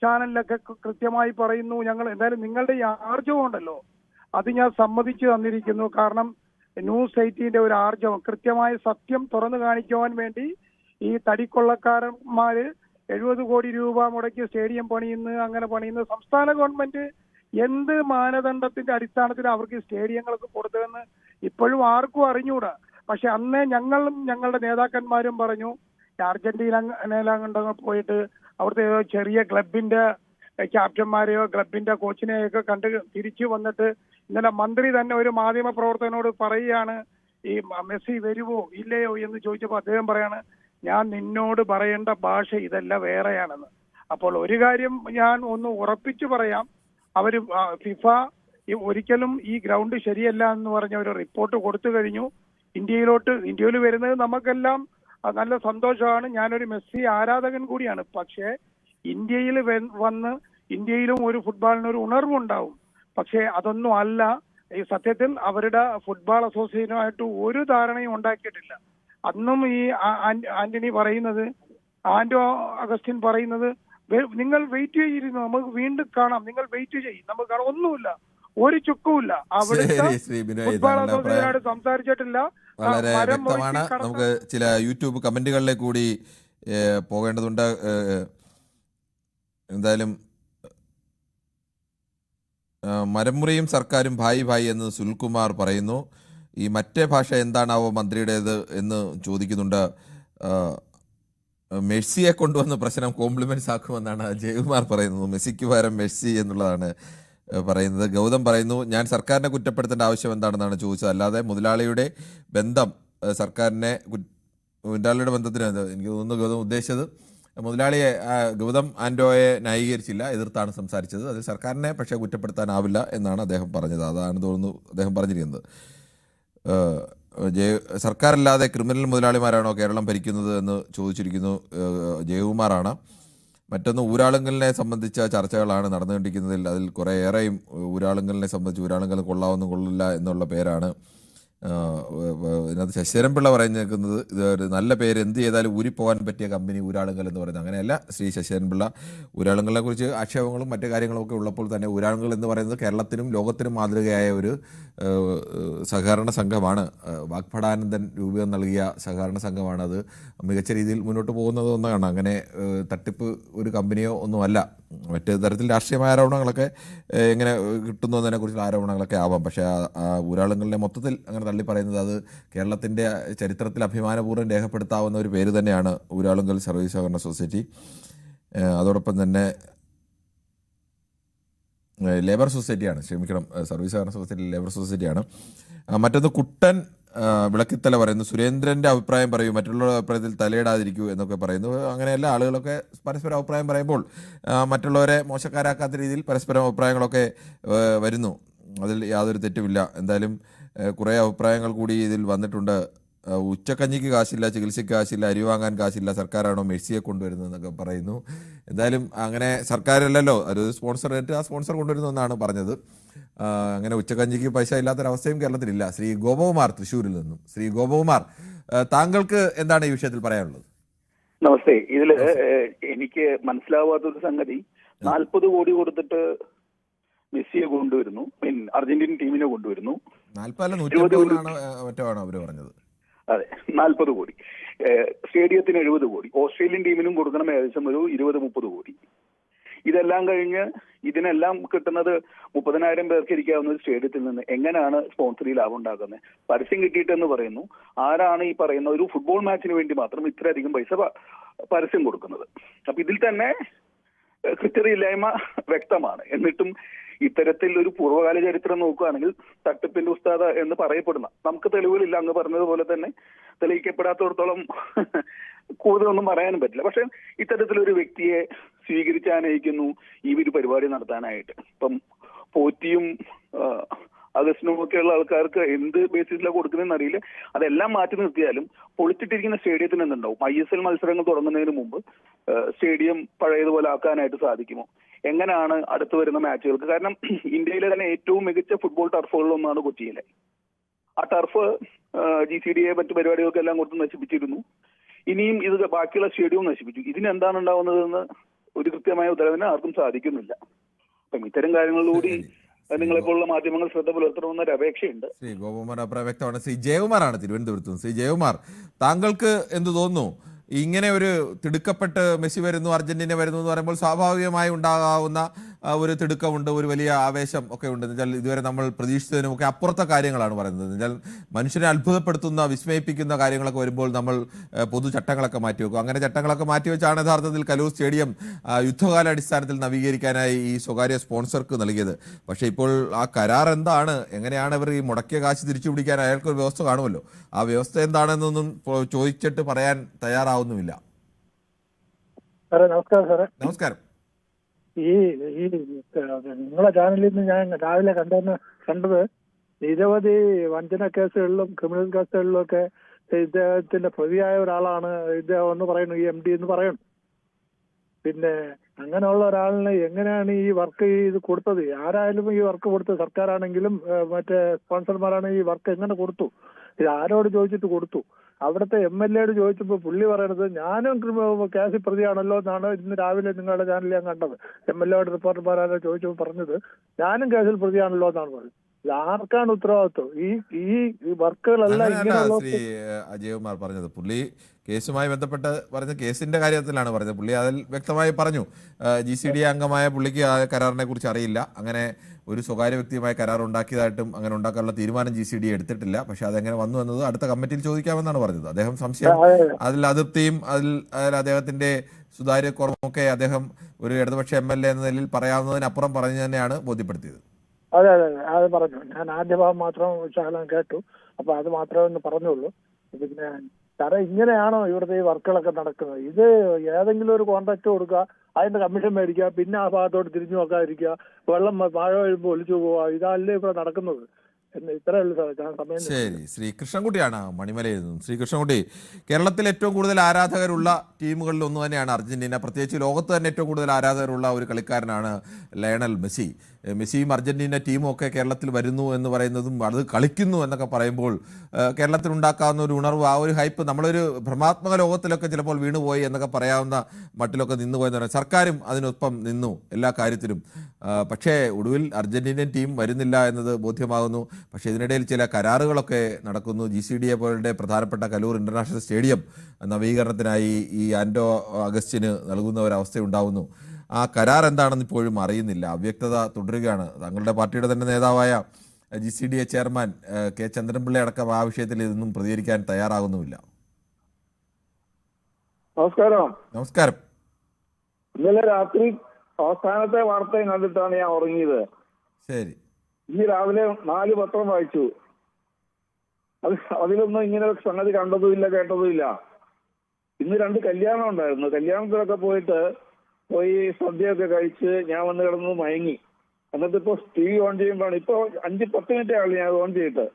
ചാനലിലൊക്കെ കൃത്യമായി പറയുന്നു. ഞങ്ങൾ എന്തായാലും നിങ്ങളുടെ ഈ ആർജവം ഉണ്ടല്ലോ, അത് ഞാൻ സമ്മതിച്ചു തന്നിരിക്കുന്നു. കാരണം ന്യൂസ് 18 ഒരു ആർജവം, കൃത്യമായ സത്യം തുറന്നു കാണിക്കുവാൻ വേണ്ടി ഈ തടിക്കൊള്ളക്കാരന്മാര് 70 കോടി രൂപ മുടക്കി സ്റ്റേഡിയം പണിയുന്നു, അങ്ങനെ പണിയുന്നു. സംസ്ഥാന ഗവൺമെന്റ് എന്ത് മാനദണ്ഡത്തിന്റെ അടിസ്ഥാനത്തിൽ അവർക്ക് സ്റ്റേഡിയങ്ങളൊക്കെ കൊടുത്തതെന്ന് ഇപ്പോഴും ആർക്കും അറിഞ്ഞുകൂടാ. പക്ഷെ അന്നേ ഞങ്ങളും ഞങ്ങളുടെ നേതാക്കന്മാരും പറഞ്ഞു, അർജന്റീനയിലങ്ങോട്ട് പോയിട്ട് അവിടുത്തെ ചെറിയ ക്ലബിന്റെ ക്യാപ്റ്റന്മാരെയോ ക്ലബിന്റെ കോച്ചിനെയൊക്കെ കണ്ട് തിരിച്ചു വന്നിട്ട് ഇന്നലെ മന്ത്രി തന്നെ ഒരു മാധ്യമ പ്രവർത്തകനോട് പറയുകയാണ്, ഈ മെസ്സി വരുവോ ഇല്ലയോ എന്ന് ചോദിച്ചപ്പോൾ അദ്ദേഹം പറയാണ്, ഞാൻ നിന്നോട് പറയേണ്ട ഭാഷ ഇതല്ല, വേറെയാണെന്ന്. അപ്പോൾ ഒരു കാര്യം ഞാൻ ഒന്ന് ഉറപ്പിച്ചു പറയാം, അവര് ഫിഫ ഒരിക്കലും ഈ ഗ്രൗണ്ട് ശരിയല്ല എന്ന് പറഞ്ഞ ഒരു റിപ്പോർട്ട് കൊടുത്തു കഴിഞ്ഞു. ഇന്ത്യയിൽ വരുന്നത് നമുക്കെല്ലാം നല്ല സന്തോഷമാണ്. ഞാനൊരു മെസ്സി ആരാധകൻ കൂടിയാണ്. പക്ഷേ ഇന്ത്യയിൽ വന്ന് ഇന്ത്യയിലും ഒരു ഫുട്ബോളിനൊരു ഉണർവുണ്ടാവും. പക്ഷേ അതൊന്നും അല്ല. ഈ സത്യത്തിൽ അവരുടെ ഫുട്ബോൾ അസോസിയേഷനുമായിട്ട് ഒരു ധാരണയും ഉണ്ടാക്കിയിട്ടില്ല. അന്നും ഈ ആന്റണി പറയുന്നത്, ആന്റോ അഗസ്റ്റിൻ പറയുന്നത്, നിങ്ങൾ വെയിറ്റ് ചെയ്തിരുന്നു, നമുക്ക് വീണ്ടും കാണാം, നിങ്ങൾ വെയിറ്റ് ചെയ്യും, നമുക്ക് കാണാം. ഒന്നുമില്ല, ഒരു ചുക്കുമില്ല. അവിടുത്തെ ഫുട്ബോൾ അസോസിയേഷനോട് സംസാരിച്ചിട്ടില്ല. വളരെ വ്യക്തമാണ്. നമുക്ക് ചില യൂട്യൂബ് കമന്റുകളിലേക്ക് കൂടി പോകേണ്ടതുണ്ട്. എന്തായാലും മരമുറിയും സർക്കാരും ഭായി ഭായി എന്ന് സുൽകുമാർ പറയുന്നു. ഈ മറ്റേ ഭാഷ എന്താണാവോ മന്ത്രിയുടേത് എന്ന് ചോദിക്കുന്നുണ്ട്. മെസ്സിയെ കൊണ്ടുവന്ന് പ്രശ്നം കോംപ്ലിമെന്റ്സ് ആക്കുമെന്നാണ് ജയകുമാർ പറയുന്നത്. മെസ്സിക്ക് പകരം മെസ്സി എന്നുള്ളതാണ് പറയുന്നത്. ഗൗതം പറയുന്നു, ഞാൻ സർക്കാരിനെ കുറ്റപ്പെടുത്തേണ്ട ആവശ്യം എന്താണെന്നാണ് ചോദിച്ചത്, അല്ലാതെ മുതലാളിയുടെ ബന്ധം മുതലാളിയുടെ ബന്ധത്തിന് എനിക്ക് തോന്നുന്നു ഗൗതം ഉദ്ദേശിച്ചത് മുതലാളിയെ, ഗൗതം ആന്റോയെ ന്യായീകരിച്ചില്ല, എതിർത്താണ് സംസാരിച്ചത്. അതിൽ സർക്കാരിനെ പക്ഷേ കുറ്റപ്പെടുത്താനാവില്ല എന്നാണ് അദ്ദേഹം പറഞ്ഞത്. അതാണ് തോന്നുന്നു അദ്ദേഹം പറഞ്ഞിരിക്കുന്നത്. സർക്കാരല്ലാതെ ക്രിമിനൽ മുതലാളിമാരാണോ കേരളം ഭരിക്കുന്നത് എന്ന് ചോദിച്ചിരിക്കുന്നു ജയകുമാറാണ്. മറ്റൊന്ന്, ഊരാളുങ്കലിനെ സംബന്ധിച്ച ചർച്ചകളാണ് നടന്നുകൊണ്ടിരിക്കുന്നതിൽ. അതിൽ കുറേയേറെയും ഊരാളുങ്കലിനെ സംബന്ധിച്ച് ഊരാളുങ്കൽ കൊള്ളാവുന്ന കൊള്ളില്ല എന്നുള്ള പേരാണ്. ഇതിനകത്ത് ശശിധരൻപിള്ള പറയുന്നത്, ഇത് ഒരു നല്ല പേര്, എന്ത് ചെയ്താലും ഊരിപ്പോകാൻ പറ്റിയ കമ്പനി ഊരാളുങ്കൽ എന്ന് പറയുന്നത്. അങ്ങനെയല്ല ശ്രീ ശശിധരൻപിള്ള. ഊരാളുങ്കലിനെ കുറിച്ച് ആക്ഷേപങ്ങളും മറ്റു കാര്യങ്ങളൊക്കെ ഉള്ളപ്പോൾ തന്നെ ഊരാളുങ്കൽ എന്ന് പറയുന്നത് കേരളത്തിനും ലോകത്തിനും മാതൃകയായ ഒരു സഹകരണ സംഘമാണ്. വാഗ്ഭടാനന്ദൻ രൂപം നൽകിയ സഹകരണ സംഘമാണ്. അത് മികച്ച രീതിയിൽ മുന്നോട്ട് പോകുന്നത് ഒന്നാണ്. അങ്ങനെ തട്ടിപ്പ് ഒരു കമ്പനിയോ ഒന്നുമല്ല. മറ്റ് തരത്തിൽ രാഷ്ട്രീയമായ ആരോപണങ്ങളൊക്കെ എങ്ങനെ കിട്ടുന്നു എന്നതിനെക്കുറിച്ചുള്ള ആരോപണങ്ങളൊക്കെ ആവാം. പക്ഷേ ആ ഊരാളുങ്കലിനെ മൊത്തത്തിൽ അങ്ങനെ തള്ളി പറയുന്നത്, അത് കേരളത്തിൻ്റെ ചരിത്രത്തിൽ അഭിമാനപൂർവ്വം രേഖപ്പെടുത്താവുന്ന ഒരു പേര് തന്നെയാണ് ഊരാളുങ്കൽ സർവീസ് സഹകരണ സൊസൈറ്റി. അതോടൊപ്പം തന്നെ ലേബർ സൊസൈറ്റിയാണ്, സർവീസ് സഹകരണ സൊസൈറ്റി ലേബർ സൊസൈറ്റിയാണ്. മറ്റൊന്ന്, കുട്ടൻ വിളക്കിത്തല പറയുന്നു, സുരേന്ദ്രൻ്റെ അഭിപ്രായം പറയൂ, മറ്റുള്ളവരുടെ അഭിപ്രായത്തിൽ തലയിടാതിരിക്കൂ എന്നൊക്കെ പറയുന്നു. അങ്ങനെയല്ല, ആളുകളൊക്കെ പരസ്പരം അഭിപ്രായം പറയുമ്പോൾ മറ്റുള്ളവരെ മോശക്കാരാക്കാത്ത രീതിയിൽ പരസ്പരം അഭിപ്രായങ്ങളൊക്കെ വരുന്നു. അതിൽ യാതൊരു തെറ്റുമില്ല. എന്തായാലും കുറേ അഭിപ്രായങ്ങൾ കൂടി ഇതിൽ വന്നിട്ടുണ്ട്. ഉച്ചക്കഞ്ഞിക്ക് കാശില്ല, ചികിത്സയ്ക്ക് കാശില്ല, അരി വാങ്ങാൻ കാശില്ല, സർക്കാരാണോ മെസ്സിയെ കൊണ്ടുവരുന്നതെന്നൊക്കെ പറയുന്നു. എന്തായാലും അങ്ങനെ സർക്കാരല്ലല്ലോ ഒരു സ്പോൺസർ ആയിട്ട് ആ സ്പോൺസർ കൊണ്ടുവരുന്നതെന്നാണ് പറഞ്ഞത്. അങ്ങനെ ഉച്ചക്കഞ്ഞിക്ക് പൈസ ഇല്ലാത്തൊരവസ്ഥയും കേരളത്തിലില്ല. ശ്രീ ഗോപകുമാർ തൃശ്ശൂരിൽ നിന്നും. ശ്രീ ഗോപകുമാർ, താങ്കൾക്ക് എന്താണ് ഈ വിഷയത്തിൽ പറയാനുള്ളത്? നമസ്തേ. ഇതില് എനിക്ക് മനസ്സിലാവാത്തൊരു സംഗതി, 40 കോടി കൊടുത്തിട്ട് മെസ്സിയെ കൊണ്ടുവരുന്നു, അർജന്റീൻ ടീമിനെ കൊണ്ടുവരുന്നു. 40 അവര് പറഞ്ഞത്. അതെ, 40 കോടി. സ്റ്റേഡിയത്തിന് 70 കോടി. ഓസ്ട്രേലിയൻ ടീമിനും കൊടുക്കണം ഏകദേശം ഒരു 20-30 കോടി. ഇതെല്ലാം കഴിഞ്ഞ് ഇതിനെല്ലാം കിട്ടുന്നത് 30,000 പേർക്ക് ഇരിക്കാവുന്ന ഒരു സ്റ്റേഡിയത്തിൽ നിന്ന് എങ്ങനെയാണ് സ്പോൺസറി ലാഭം ഉണ്ടാക്കുന്നത്? പരസ്യം കിട്ടിയിട്ടെന്ന് പറയുന്നു. ആരാണ് ഈ പറയുന്ന ഒരു ഫുട്ബോൾ മാച്ചിന് വേണ്ടി മാത്രം ഇത്രയധികം പൈസ പരസ്യം കൊടുക്കുന്നത്? അപ്പൊ ഇതിൽ തന്നെ കൃത്യതയില്ലായ്മ വ്യക്തമാണ്. എന്നിട്ടും ഇത്തരത്തിൽ ഒരു പൂർവ്വകാല ചരിത്രം നോക്കുകയാണെങ്കിൽ തട്ടിപ്പിന്റെ ഉസ്താദ എന്ന് പറയപ്പെടുന്ന, നമുക്ക് തെളിവുകളില്ല, അങ്ങ് പറഞ്ഞതുപോലെ തന്നെ തെളിയിക്കപ്പെടാത്തടത്തോളം കൂടുതലൊന്നും പറയാനും പറ്റില്ല. പക്ഷെ ഇത്തരത്തിലൊരു വ്യക്തിയെ സ്വീകരിച്ചാനയിക്കുന്നു ഈ ഒരു പരിപാടി നടത്താനായിട്ട്. ഇപ്പം പോറ്റിയും അഗസ്റ്റിനും ഒക്കെയുള്ള ആൾക്കാർക്ക് എന്ത് ബേസിസിലാണ് കൊടുക്കുന്നതെന്ന് അറിയില്ല. അതെല്ലാം മാറ്റി നിർത്തിയാലും പൊളിച്ചിട്ടിരിക്കുന്ന സ്റ്റേഡിയത്തിന് എന്തുണ്ടാവും? ISL മത്സരങ്ങൾ തുടങ്ങുന്നതിന് മുമ്പ് സ്റ്റേഡിയം പഴയതുപോലെ ആക്കാനായിട്ട് സാധിക്കുമോ? എങ്ങനെയാണ് അടുത്ത് വരുന്ന മാച്ചുകൾക്ക്? കാരണം ഇന്ത്യയിലെ തന്നെ ഏറ്റവും മികച്ച ഫുട്ബോൾ ടർഫുകളിലൊന്നാണ് കൊച്ചിയിലെ. ആ ടർഫ് GCDA മറ്റു പരിപാടികൾക്കെല്ലാം കൊടുത്ത് നശിപ്പിച്ചിരുന്നു. ഇനിയും ഇത് ബാക്കിയുള്ള സ്റ്റേഡിയവും നശിപ്പിച്ചു. ഇതിനെന്താണ് ഉണ്ടാവുന്നതെന്ന് ഒരു കൃത്യമായ ഉത്തരവിന് ആർക്കും സാധിക്കുന്നില്ല. അപ്പം ഇത്തരം കാര്യങ്ങളിലൂടെ നിങ്ങളെപ്പോലുള്ള മാധ്യമങ്ങൾ ശ്രദ്ധ പുലർത്തണമെന്നൊരു അപേക്ഷയുണ്ട്. ശ്രീ ഗോപകുമാർ അഭിപ്രായം വ്യക്തമാണ്. ശ്രീ ജയകുമാറാണ് തിരുവനന്തപുരത്ത്. ശ്രീ ജയകുമാർ, താങ്കൾക്ക് എന്ത് തോന്നുന്നു? ഇങ്ങനെ ഒരു തിടുക്കപ്പെട്ട് മെസ്സി വരുന്നു, അർജന്റീന വരുന്നു എന്ന് പറയുമ്പോൾ സ്വാഭാവികമായി ഉണ്ടാകാവുന്ന ഒരു തിടുക്കമുണ്ട്, ഒരു വലിയ ആവേശം ഒക്കെ ഉണ്ട്. എന്നുവെച്ചാൽ ഇതുവരെ നമ്മൾ പ്രതീക്ഷിച്ചതിനും ഒക്കെ അപ്പുറത്തെ കാര്യങ്ങളാണ് പറയുന്നത്. എന്നുവെച്ചാൽ മനുഷ്യനെ അത്ഭുതപ്പെടുത്തുന്ന, വിസ്മയിപ്പിക്കുന്ന കാര്യങ്ങളൊക്കെ വരുമ്പോൾ നമ്മൾ പൊതു ചട്ടങ്ങളൊക്കെ മാറ്റിവെക്കും. അങ്ങനെ ചട്ടങ്ങളൊക്കെ മാറ്റിവെച്ചാണ് യഥാർത്ഥത്തിൽ കലൂർ സ്റ്റേഡിയം യുദ്ധകാലാടിസ്ഥാനത്തിൽ നവീകരിക്കാനായി ഈ സ്വകാര്യ സ്പോൺസർക്ക് നൽകിയത്. പക്ഷേ ഇപ്പോൾ ആ കരാർ എന്താണ്, എങ്ങനെയാണ് ഇവർ ഈ മുടക്കിയ കാശ് തിരിച്ചു പിടിക്കാൻ അയാൾക്കൊരു വ്യവസ്ഥ കാണുമല്ലോ. ആ വ്യവസ്ഥ എന്താണെന്നൊന്നും ചോദിച്ചിട്ട് പറയാൻ തയ്യാറാവുന്നുമില്ല. നമസ്കാരം സാറേ. നമസ്കാരം. ഈ നിങ്ങളെ ചാനലിൽ നിന്ന് ഞാൻ രാവിലെ കണ്ടത് നിരവധി വഞ്ചന കേസുകളിലും ക്രിമിനൽ കേസുകളിലും ഒക്കെ ഇദ്ദേഹത്തിന്റെ പ്രതിയായ ഒരാളാണ് ഇദ്ദേഹം എന്ന് പറയുന്നു, ഈ MD എന്ന് പറയുന്നു. പിന്നെ അങ്ങനെയുള്ള ഒരാളിന് എങ്ങനെയാണ് ഈ വർക്ക് ഇത് കൊടുത്തത്? ആരായാലും ഈ വർക്ക് കൊടുത്തത്, സർക്കാരാണെങ്കിലും മറ്റേ സ്പോൺസർമാരാണ് ഈ വർക്ക് എങ്ങനെ കൊടുത്തു? ഇത് ആരോട് ചോദിച്ചിട്ട് കൊടുത്തു? അവിടുത്തെ MLA ചോദിച്ചപ്പോൾ പുള്ളി പറയണത് ഞാനും കേസിൽ പ്രതിയാണല്ലോ എന്നാണ് ഇന്ന് രാവിലെ നിങ്ങളുടെ ചാനലിൽ ഞാൻ കണ്ടത്. MLA റിപ്പോർട്ടർമാരാരോ ചോദിച്ചപ്പോൾ പറഞ്ഞത് ഞാനും കേസിൽ പ്രതിയാണല്ലോ എന്നാണ് പറഞ്ഞത്. ഇത് ആർക്കാണ് ഉത്തരവാദിത്വം? ഈ വർക്കുകളെല്ലാം ഇങ്ങനെയുള്ള ശ്രീ അജയകുമാർ പറഞ്ഞത്, പുള്ളി കേസുമായി ബന്ധപ്പെട്ട് പറഞ്ഞ കേസിന്റെ കാര്യത്തിലാണ് പറഞ്ഞത്. പുള്ളി അതിൽ വ്യക്തമായി പറഞ്ഞു, GCDA അംഗമായ പുള്ളിക്ക് ആ കരാറിനെ കുറിച്ച് അറിയില്ല. അങ്ങനെ ഒരു സ്വകാര്യ വ്യക്തിയുമായി കരാർ ഉണ്ടാക്കിയതായിട്ടും അങ്ങനെ ഉണ്ടാക്കാനുള്ള തീരുമാനം GCDA എടുത്തിട്ടില്ല. പക്ഷെ അതെങ്ങനെ വന്നു എന്നത് അടുത്ത കമ്മിറ്റിയിൽ ചോദിക്കാമെന്നാണ് പറഞ്ഞത്. അദ്ദേഹം സംശയം, അതിൽ അതൃപ്തിയും അതിൽ അദ്ദേഹത്തിന്റെ സുതാര്യക്കുറവുമൊക്കെ അദ്ദേഹം ഒരു ഇടതുപക്ഷ MLA എന്ന നിലയിൽ പറയാവുന്നതിനപ്പുറം പറഞ്ഞു തന്നെയാണ് ബോധ്യപ്പെടുത്തിയത്. അതെ, അത് പറഞ്ഞു. ഞാൻ ആദ്യ ഭാഗം മാത്രം ശകലം കേട്ടു. അപ്പൊ അത് മാത്രമേ ഒന്ന് പറഞ്ഞുള്ളൂ. പിന്നെ സാറേ, ഇങ്ങനെയാണോ ഇവിടുത്തെ ഈ വർക്കുകളൊക്കെ നടക്കുന്നത്? ഇത് ഏതെങ്കിലും ഒരു കോൺട്രാക്ട് കൊടുക്കുക, അതിന്റെ കമ്മീഷൻ മേടിക്കുക, പിന്നെ ആ ഭാഗത്തോട്ട് തിരിഞ്ഞു നോക്കാതിരിക്കുക, വെള്ളം മഴ വരുമ്പോൾ ഒലിച്ചു പോവുക, ഇതല്ലേ ഇവിടെ നടക്കുന്നത്? ഇത്രയേ ഉള്ളൂ സാറേ. ഞാൻ സമയം. ശരി. ശ്രീ കൃഷ്ണൻകുട്ടിയാണ് മണിമലയിൽ നിന്നും. ശ്രീ കൃഷ്ണൻകുട്ടി, കേരളത്തിൽ ഏറ്റവും കൂടുതൽ ആരാധകരുള്ള ടീമുകളിൽ ഒന്ന് തന്നെയാണ് അർജന്റീന. പ്രത്യേകിച്ച് ലോകത്ത് തന്നെ ഏറ്റവും കൂടുതൽ ആരാധകരുള്ള ഒരു കളിക്കാരനാണ് ലയണൽ മെസ്സി. മെസ്സിയും അർജന്റീന ടീമും ഒക്കെ കേരളത്തിൽ വരുന്നു എന്ന് പറയുന്നതും അത് കളിക്കുന്നു എന്നൊക്കെ പറയുമ്പോൾ കേരളത്തിൽ ഉണ്ടാക്കാവുന്ന ഒരു ഉണർവ്, ആ ഒരു ഹൈപ്പ്, നമ്മളൊരു ഭ്രമാത്മക ലോകത്തിലൊക്കെ ചിലപ്പോൾ വീണുപോയി എന്നൊക്കെ പറയാവുന്ന മട്ടിലൊക്കെ നിന്നുപോയെന്ന് പറയാം. സർക്കാരും അതിനൊപ്പം നിന്നു എല്ലാ കാര്യത്തിലും. പക്ഷേ ഒടുവിൽ അർജന്റീനിയൻ ടീം വരുന്നില്ല എന്നത് ബോധ്യമാകുന്നു. പക്ഷേ ഇതിനിടയിൽ ചില കരാറുകളൊക്കെ നടക്കുന്നു. GCDA പോലുള്ള പ്രധാനപ്പെട്ട കലൂർ ഇന്റർനാഷണൽ സ്റ്റേഡിയം നവീകരണത്തിനായി ഈ ആൻഡോ അഗസ്റ്റിന് നൽകുന്ന ഒരവസ്ഥയുണ്ടാകുന്നു. ആ കരാർ എന്താണെന്ന് ഇപ്പോഴും അറിയുന്നില്ല. അവ്യക്തത തുടരുകയാണ്. തങ്ങളുടെ പാർട്ടിയുടെ തന്നെ നേതാവായ GCDA ചെയർമാൻ K ചന്ദ്രൻപിള്ള അടക്കം ആ വിഷയത്തിൽ ഇതൊന്നും പ്രതികരിക്കാൻ തയ്യാറാകുന്നുമില്ല. നമസ്കാരം. ഇന്നലെ രാത്രി അവസാനത്തെ വാർത്തയും കണ്ടിട്ടാണ് ഞാൻ ഉറങ്ങിയത്. ശരി. ഈ രാവിലെ 4 പത്രം വായിച്ചു. അതിലൊന്നും ഇങ്ങനെ ഒരു സംഗതി കണ്ടതുമില്ല, കേട്ടതുമില്ല. ഇന്ന് 2 കല്യാണം ഉണ്ടായിരുന്നു. കല്യാണത്തിലൊക്കെ പോയി സദ്യയൊക്കെ കഴിച്ച് ഞാൻ വന്ന് കിടന്ന് മയങ്ങി. എന്നിട്ട് ഇപ്പൊ TV ഓൺ ചെയ്യുമ്പോഴാണ്, ഇപ്പൊ 5-10 മിനിറ്റേ ആള് ഞാൻ ഓൺ ചെയ്തിട്ട്.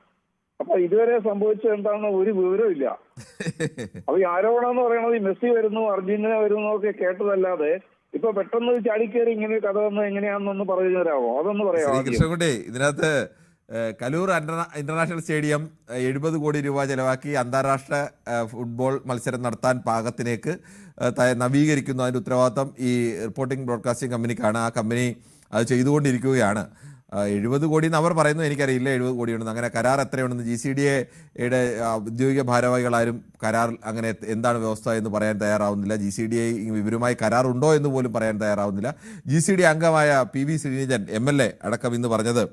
അപ്പൊ ഇതുവരെ സംഭവിച്ചത് എന്താണെന്ന് ഒരു വിവരവും ഇല്ല. അപ്പൊ ഈ ആരോപണം എന്ന് പറയുന്നത് ഈ മെസ്സി വരുന്നു, അർജന്റീന വരുന്നു ഒക്കെ കേട്ടതല്ലാതെ ഇപ്പൊ പെട്ടെന്ന് ചാടിക്കേറി ഇങ്ങനെ ഒരു കഥ വന്ന് എങ്ങനെയാണെന്നൊന്ന് പറഞ്ഞു തരാമോ? അതൊന്ന് പറയാമോ? കൃഷ്ണൻകുട്ടി, ഇതിനകത്ത് കലൂർ ഇന്റർനാഷണൽ സ്റ്റേഡിയം 70 കോടി രൂപ ചെലവാക്കി അന്താരാഷ്ട്ര ഫുട്ബോൾ മത്സരം നടത്താൻ പാകത്തിലേക്ക് നവീകരിക്കുന്നു. അതിൻ്റെ ഉത്തരവാദിത്തം ഈ റിപ്പോർട്ടിംഗ് ബ്രോഡ്കാസ്റ്റിംഗ് കമ്പനിക്കാണ്. ആ കമ്പനി അത് ചെയ്തുകൊണ്ടിരിക്കുകയാണ്. 70 കോടി എന്ന് അവർ പറയുന്നു, എനിക്കറിയില്ല 70 കോടിയുണ്ടെന്ന്. അങ്ങനെ കരാർ എത്രയുണ്ടെന്ന് GCDAയുടെ ഔദ്യോഗിക ഭാരവാഹികളാരും കരാർ അങ്ങനെ എന്താണ് വ്യവസ്ഥ എന്ന് പറയാൻ തയ്യാറാവുന്നില്ല. GCDA ഇവരുമായി കരാറുണ്ടോ എന്ന് പോലും പറയാൻ തയ്യാറാവുന്നില്ല. GCDA അംഗമായ PV ശ്രീനിധൻ MLA അടക്കം ഇന്ന് പറഞ്ഞത്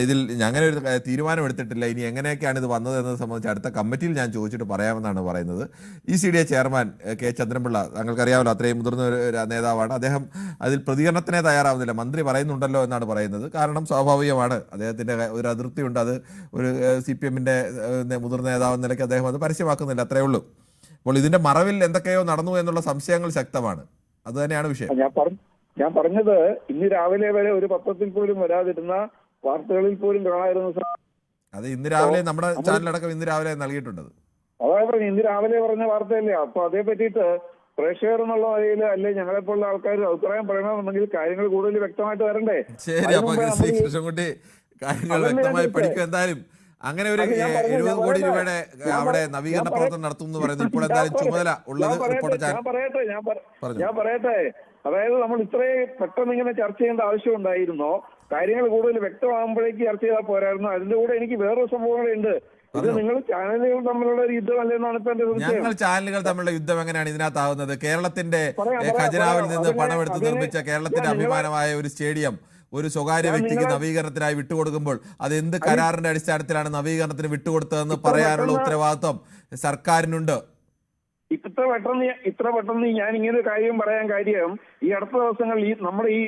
ഇതിൽ അങ്ങനെ ഒരു തീരുമാനം എടുത്തിട്ടില്ല, ഇനി എങ്ങനെയൊക്കെയാണ് ഇത് വന്നത് എന്നത് സംബന്ധിച്ച് അടുത്ത കമ്മിറ്റിയിൽ ഞാൻ ചോദിച്ചിട്ട് പറയാമെന്നാണ് പറയുന്നത്. GCDA ചെയർമാൻ K ചന്ദ്രൻപിള്ള, താങ്കൾക്കറിയാമല്ലോ, അത്രയും മുതിർന്ന ഒരു നേതാവാണ്. അദ്ദേഹം അതിൽ പ്രതികരണത്തിനെ തയ്യാറാവുന്നില്ല. മന്ത്രി പറയുന്നുണ്ടല്ലോ എന്നാണ് പറയുന്നത്. കാരണം സ്വാഭാവികമാണ്, അദ്ദേഹത്തിൻ്റെ ഒരു അതിർത്തിയുണ്ട്. അത് ഒരു CPMന്റെ മുതിർന്ന നേതാവ് എന്ന നിലയ്ക്ക് അദ്ദേഹം അത് പരസ്യമാക്കുന്നില്ല, അത്രയേ ഉള്ളൂ. അപ്പോൾ ഇതിന്റെ മറവിൽ എന്തൊക്കെയോ നടന്നു എന്നുള്ള സംശയങ്ങൾ ശക്തമാണ്. അത് തന്നെയാണ് വിഷയം. ഞാൻ പറഞ്ഞത് ഇന്ന് രാവിലെ വരെ ഒരു പത്രത്തിൽ പോലും വരാതിരുന്ന, വാർത്തകളിൽ പോലും കാണാതിരുന്ന, അത് ഇന്ന് രാവിലെ നമ്മുടെ ചാനലടക്കം ഇന്ന് രാവിലെ നൽകിയിട്ടുണ്ട്. അതായത് ഇന്ന് രാവിലെ പറഞ്ഞ വാർത്തയല്ലേ. അപ്പൊ അതേ പറ്റിയിട്ട് പ്രേക്ഷകർ എന്നുള്ള നിലയിൽ അല്ലെ ഞങ്ങളെപ്പോലുള്ള ആൾക്കാർ അഭിപ്രായം പറയണമെന്നുണ്ടെങ്കിൽ കാര്യങ്ങൾ കൂടുതൽ വ്യക്തമായിട്ട് വരണ്ടേ? ശരി, അപ്പൊ കൃഷ്ണൻകുട്ടി കാര്യങ്ങൾ വ്യക്തമായി പഠിക്കും. എന്തായാലും അങ്ങനെ ഒരു 70 കോടി രൂപയുടെ അവിടെ നവീകരണ പ്രവർത്തനം നടത്തും എന്ന് പറയുന്നു. ഇപ്പോൾ എന്തായാലും ചുമതല ഉള്ളത് റിപ്പോർട്ടർ ഞാൻ പറയട്ടെ, അതായത് നമ്മൾ ഇത്രയും പെട്ടെന്ന് ഇങ്ങനെ ചർച്ച ചെയ്യേണ്ട ആവശ്യം ഉണ്ടായിരുന്നോ? കാര്യങ്ങൾ കൂടുതൽ വ്യക്തമാകുമ്പോഴേക്ക് ചർച്ച ചെയ്താൽ പോരായിരുന്നു. അതിന്റെ കൂടെ എനിക്ക് വേറൊരു സംഭവങ്ങളുണ്ട്. ഇത് നിങ്ങൾ ചാനലുകൾ തമ്മിലുള്ള ഒരു യുദ്ധമല്ലേ എന്നാണ് ഇപ്പൊ എന്റെ സംശയം. ഞങ്ങൾ ചാനലുകൾ തമ്മിലുള്ള യുദ്ധം എങ്ങനെയാണ് ഇതിനകത്താവുന്നത്? കേരളത്തിന്റെ ഖജനാവിൽ നിന്ന് പണമെടുത്ത് നിർമ്മിച്ച കേരളത്തിന്റെ അഭിമാനമായ ഒരു സ്റ്റേഡിയം ഒരു സ്വകാര്യ വ്യക്തിക്ക് നവീകരണത്തിനായി വിട്ടുകൊടുക്കുമ്പോൾ അത് എന്ത് കരാറിന്റെ അടിസ്ഥാനത്തിലാണ് നവീകരണത്തിന് വിട്ടുകൊടുത്തതെന്ന് പറയാനുള്ള ഉത്തരവാദിത്വം സർക്കാരിനുണ്ട്. ഇത്ര പെട്ടെന്ന് ഞാൻ ഇങ്ങനെ ഒരു കാര്യം പറയാൻ കാര്യം, ഈ അടുത്ത ദിവസങ്ങളിൽ നമ്മുടെ ഈ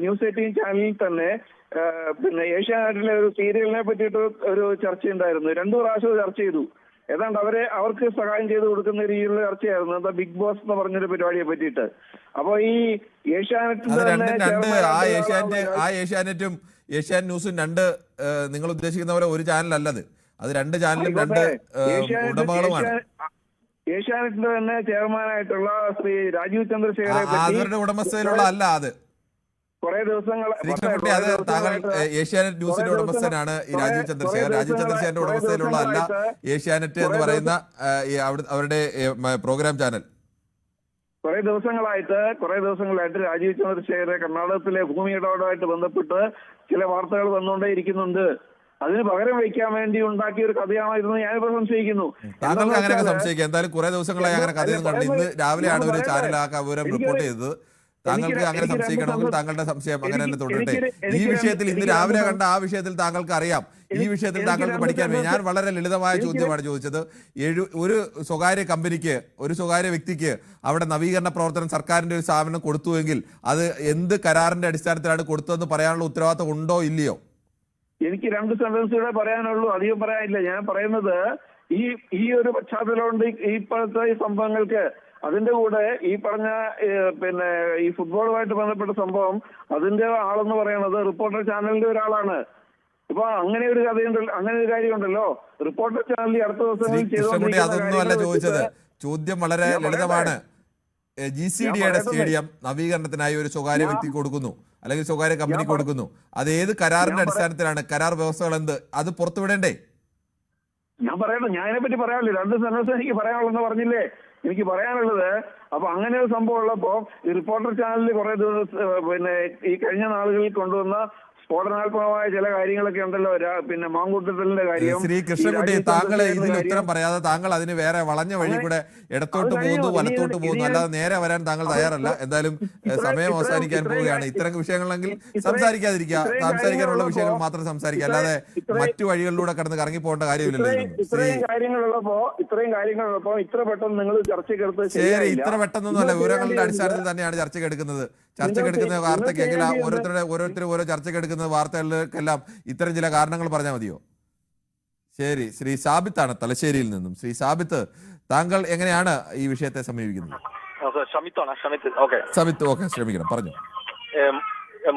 ന്യൂസ് 18 ചാനലിൽ തന്നെ പിന്നെ ഏഷ്യാനെറ്റിലെ ഒരു സീരിയലിനെ പറ്റിയിട്ട് ഒരു ചർച്ചയുണ്ടായിരുന്നു. 2 പ്രാവശ്യം ചർച്ച ചെയ്തു. ഏതാണ്ട് അവർക്ക് സഹായം ചെയ്ത് കൊടുക്കുന്ന രീതിയിലുള്ള ചർച്ചയായിരുന്നു. എന്താ ബിഗ് ബോസ് എന്ന് പറഞ്ഞൊരു പരിപാടിയെ പറ്റിയിട്ട്. അപ്പൊ ഈ ഏഷ്യാനെറ്റിന്റെ ഏഷ്യാനെറ്റും ഏഷ്യാനെറ്റ് ന്യൂസും നിങ്ങൾ ഉദ്ദേശിക്കുന്ന പോലെ ഒരു ചാനലല്ലത്. അത് 2 ചാനലും 2 ഉടമകളുമാണ്. ഏഷ്യാനെറ്റിന്റെ തന്നെ ചെയർമാനായിട്ടുള്ള ശ്രീ രാജീവ് ചന്ദ്രശേഖരെ അവരുടെ ഉടമസ്ഥയിലുള്ള അല്ല. അത് കുറെ ദിവസങ്ങൾ താങ്കൾ ഏഷ്യാനെറ്റ് ന്യൂസിന്റെ ഉടമസ്ഥനാണ് ഈ രാജീവ് ചന്ദ്രശേഖർ. രാജീവ് ചന്ദ്രശേഖരന്റെ ഉടമസ്ഥയിലുള്ള അല്ല ഏഷ്യാനെറ്റ് എന്ന് പറയുന്ന അവരുടെ പ്രോഗ്രാം ചാനൽ. കുറെ ദിവസങ്ങളായിട്ട് രാജീവ് ചന്ദ്രശേഖരെ കർണാടകത്തിലെ ഭൂമി ഇടപാടുമായിട്ട് ബന്ധപ്പെട്ട് ചില വാർത്തകൾ വന്നുകൊണ്ടേ ഇരിക്കുന്നുണ്ട്. അതിന് പകരം വയ്ക്കാൻ വേണ്ടി ഉണ്ടാക്കിയ ഒരു കഥയാണെന്ന് ഞാനിപ്പോ സംശയിക്കുന്നു. താങ്കൾക്ക് അങ്ങനെയൊക്കെ സംശയിക്കാം. എന്തായാലും കുറെ ദിവസങ്ങളായി അങ്ങനെ കഥയൊന്നും കണ്ടു. ഇന്ന് രാവിലെയാണ് ഒരു ചാനൽ ആ വിവരം റിപ്പോർട്ട് ചെയ്തത്. താങ്കൾക്ക് അങ്ങനെ സംശയിക്കണമെങ്കിൽ താങ്കളുടെ സംശയം അങ്ങനെ തന്നെ തുടരട്ടെ. ഈ വിഷയത്തിൽ ഇന്ന് രാവിലെ കണ്ട ആ വിഷയത്തിൽ താങ്കൾക്ക് അറിയാം, ഈ വിഷയത്തിൽ താങ്കൾക്ക് പഠിക്കാൻ വേണ്ടി ഞാൻ വളരെ ലളിതമായ ചോദ്യമാണ് ചോദിച്ചത്. ഒരു സ്വകാര്യ കമ്പനിക്ക്, ഒരു സ്വകാര്യ വ്യക്തിക്ക് അവിടെ നവീകരണ പ്രവർത്തനം സർക്കാരിന്റെ ഒരു സ്ഥാപനം കൊടുത്തുവെങ്കിൽ അത് എന്ത് കരാറിന്റെ അടിസ്ഥാനത്തിലാണ് കൊടുത്തതെന്ന് പറയാനുള്ള ഉത്തരവാദിത്വം ഉണ്ടോ ഇല്ലയോ? എനിക്ക് 2 സെന്റൻസുകളെ പറയാനുള്ളൂ, അധികം പറയാനില്ല. ഞാൻ പറയുന്നത് ഈ ഒരു പശ്ചാത്തലമുണ്ട് ഇപ്പോഴത്തെ ഈ സംഭവങ്ങൾക്ക്. അതിന്റെ കൂടെ ഈ പറഞ്ഞ പിന്നെ ഈ ഫുട്ബോളുമായിട്ട് ബന്ധപ്പെട്ട സംഭവം, അതിന്റെ ആളെന്ന് പറയുന്നത് റിപ്പോർട്ടർ ചാനലിന്റെ ഒരാളാണ്. ഇപ്പൊ അങ്ങനെ ഒരു കഥയുണ്ടല്ലോ, അങ്ങനെ ഒരു കാര്യമുണ്ടല്ലോ. റിപ്പോർട്ടർ ചാനലിൽ അടുത്ത ദിവസങ്ങളിൽ അതൊന്നും അല്ല ചോദിച്ചത്. ചോദ്യം വളരെ ലളിതമാണ്. GCDAയുടെ സ്റ്റേഡിയം നവീകരണത്തിനായി ഒരു സ്വകാര്യ വ്യക്തി കൊടുക്കുന്നു, അല്ലെങ്കിൽ സ്വകാര്യ കമ്പനി കൊടുക്കുന്നു. അത് ഏത് കരാറിന്റെ അടിസ്ഥാനത്തിലാണ്? കരാർ വ്യവസ്ഥകൾ എന്ത്? അത് പുറത്തുവിടണ്ടേ? ഞാൻ പറയട്ടെ, ഞാൻ അതിനെപ്പറ്റി പറയാനുള്ളൂ. 2 സെന്റൻസ് എനിക്ക് പറയാനുള്ളതെന്ന് പറഞ്ഞില്ലേ. എനിക്ക് പറയാനുള്ളത്, അപ്പൊ അങ്ങനെ ഒരു സംഭവം ഉള്ളപ്പോ ഈ റിപ്പോർട്ടർ ചാനലിൽ കുറെ ദിവസം പിന്നെ ഈ കഴിഞ്ഞ നാളുകളിൽ കൊണ്ടുവന്ന സ്ഫോടനാത്മകമായ ചില കാര്യങ്ങളൊക്കെ ഉണ്ടല്ലോ. പിന്നെ മാങ്കൂട്ടലിന്റെ കാര്യം. ശ്രീ കൃഷ്ണൻകുട്ടി, താങ്കൾ ഇതിന് ഉത്തരം പറയാതെ താങ്കൾ അതിന് വേറെ വളഞ്ഞ വഴി കൂടെ ഇടത്തോട്ട് പോകുന്നു, വലത്തോട്ട് പോകുന്നു, അല്ലാതെ നേരെ വരാൻ താങ്കൾ തയ്യാറല്ല. എന്തായാലും സമയം അവസാനിക്കാൻ പോവുകയാണ്. ഇത്തരം വിഷയങ്ങളെങ്കിൽ സംസാരിക്കാതിരിക്കുക, സംസാരിക്കാനുള്ള വിഷയങ്ങൾ മാത്രം സംസാരിക്കുക, അല്ലാതെ മറ്റു വഴികളിലൂടെ കടന്ന് കറങ്ങി പോകേണ്ട കാര്യമില്ലല്ലോ. ഇത്രയും കാര്യങ്ങളുള്ളപ്പോ ഇത്ര പെട്ടെന്ന് നിങ്ങൾ ചർച്ചയ്ക്കെടുത്ത് ശരി, ഇത്ര പെട്ടെന്നൊന്നുമല്ല. വിവരങ്ങളുടെ അടിസ്ഥാനത്തിൽ തന്നെയാണ് ചർച്ചയ്ക്കെടുക്കുന്ന വാർത്തയ്ക്കെങ്കിൽ ഓരോരുത്തരും ഓരോ ചർച്ചയ്ക്കെടുക്കുന്ന വാർത്തകൾക്കെല്ലാം ഇത്തരം ചില കാരണങ്ങൾ പറഞ്ഞാൽ മതിയോ? ശരി, ശ്രീ സാബിത്താണ് തലശ്ശേരിയിൽ നിന്നും. ശ്രീ സാബിത്ത്, താങ്കൾ എങ്ങനെയാണ് ഈ വിഷയത്തെ സമീപിക്കുന്നത്? സമിത്ത്, ശ്രമിക്കണം, പറഞ്ഞു.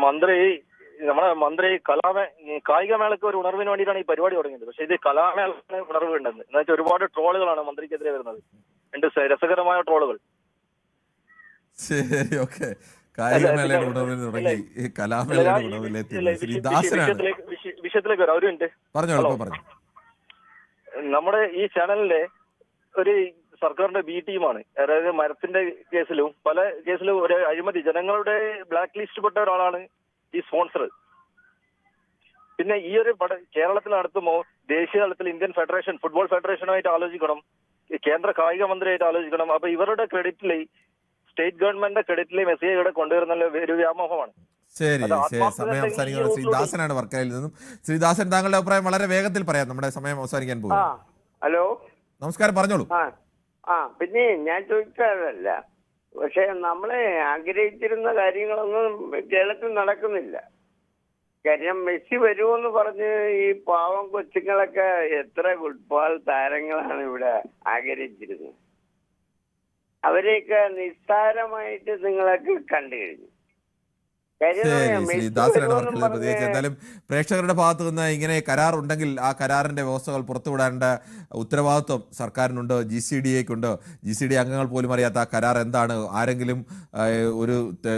മന്ത്രി നമ്മുടെ മന്ത്രി കായികമേളയ്ക്ക് ഒരു ഉണർവിന് വേണ്ടിയിട്ടാണ് ഈ പരിപാടി തുടങ്ങിയത്. പക്ഷെ ഇത് കലാമേളത്തിന് ഉണർവ് ഉണ്ടെന്ന് എന്ന് വെച്ചാൽ ഒരുപാട് ട്രോളുകളാണ് മന്ത്രിക്കെതിരെ വരുന്നത്. രസകരമായ ട്രോളുകൾ. ശരി, ഓക്കെ. കായികമേളയുടെ ഉണർവിന് തുടങ്ങി, ഈ കലാമേളയുടെ ഉണർവിലെത്തി. ശ്രീ ദാസനാണ് വിഷയത്തിലേക്ക് വരാം. ഒരു മിനിറ്റ് പറഞ്ഞോളൂ. പറഞ്ഞു. നമ്മുടെ ഈ ചാനലിലെ ഒരു സർക്കാരിന്റെ ബി ടീമാണ്. അതായത് മരത്തിന്റെ കേസിലും പല കേസിലും ഒരു അഴിമതി, ജനങ്ങളുടെ ബ്ലാക്ക് ലിസ്റ്റ് പെട്ട ഒരാളാണ് ഈ സ്പോൺസർ. പിന്നെ ഈ ഒരു കേരളത്തിൽ നടത്തുമ്പോൾ ദേശീയ തലത്തിൽ ഇന്ത്യൻ ഫെഡറേഷൻ, ഫുട്ബോൾ ഫെഡറേഷനുമായിട്ട് ആലോചിക്കണം, കേന്ദ്ര കായിക മന്ത്രിയായിട്ട് ആലോചിക്കണം. അപ്പൊ ഇവരുടെ ക്രെഡിറ്റിൽ, സ്റ്റേറ്റ് ഗവൺമെന്റിന്റെ ക്രെഡിറ്റിൽ മെസ്സിയെ ഇവിടെ കൊണ്ടുവരുന്ന ഒരു വ്യാമോഹമാണ്. ശരി, സമയം അവസാനിക്കുന്നത്. ശ്രീദാസനാണ് വർക്കലയിൽ നിന്നും. ശ്രീദാസൻ, താങ്കളുടെ അഭിപ്രായം വളരെ വേഗത്തിൽ പറയാം, നമ്മുടെ സമയം അവസാനിക്കാൻ പോകും. ഹലോ, നമസ്കാരം, പറഞ്ഞോളൂ. പിന്നെ ഞാൻ ചോദിച്ചതല്ല, പക്ഷെ നമ്മളെ ആഗ്രഹിച്ചിരുന്ന കാര്യങ്ങളൊന്നും കേരളത്തിൽ നടക്കുന്നില്ല. കാര്യം മെസ്സി വരുമെന്ന് പറഞ്ഞ് ഈ പാവം കൊച്ചുങ്ങളൊക്കെ എത്ര ഫുട്ബോൾ താരങ്ങളാണ് ഇവിടെ ആഗ്രഹിച്ചിരുന്നത്. അവരെയൊക്കെ നിസ്സാരമായിട്ട് നിങ്ങളൊക്കെ കണ്ടു കഴിഞ്ഞു. ശ്രീദാസനാണ് വർക്കലയിൽ പ്രതികരിച്ചത്. എന്തായാലും പ്രേക്ഷകരുടെ ഭാഗത്തു നിന്ന് ഇങ്ങനെ കരാർ ഉണ്ടെങ്കിൽ ആ കരാറിന്റെ വ്യവസ്ഥകൾ പുറത്തുവിടേണ്ട ഉത്തരവാദിത്വം സർക്കാരിനുണ്ട്, GCDAക്കുണ്ട്. GCDA അംഗങ്ങൾ പോലും അറിയാത്ത ആ കരാർ എന്താണ്, ആരെങ്കിലും ഒരു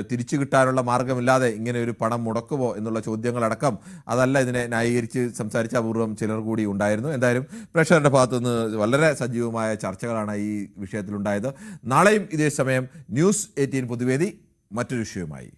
തിരിച്ചു കിട്ടാനുള്ള മാർഗമില്ലാതെ ഇങ്ങനെ ഒരു പണം മുടക്കുമോ എന്നുള്ള ചോദ്യങ്ങളടക്കം, അതല്ല ഇതിനെ ന്യായീകരിച്ച് സംസാരിച്ച അപൂർവം ചിലർ കൂടി ഉണ്ടായിരുന്നു. എന്തായാലും പ്രേക്ഷകരുടെ ഭാഗത്തു നിന്ന് വളരെ സജീവമായ ചർച്ചകളാണ് ഈ വിഷയത്തിലുണ്ടായത്. നാളെയും ഇതേ സമയം ന്യൂസ് 18 പൊതുവേദി മറ്റൊരു വിഷയവുമായി.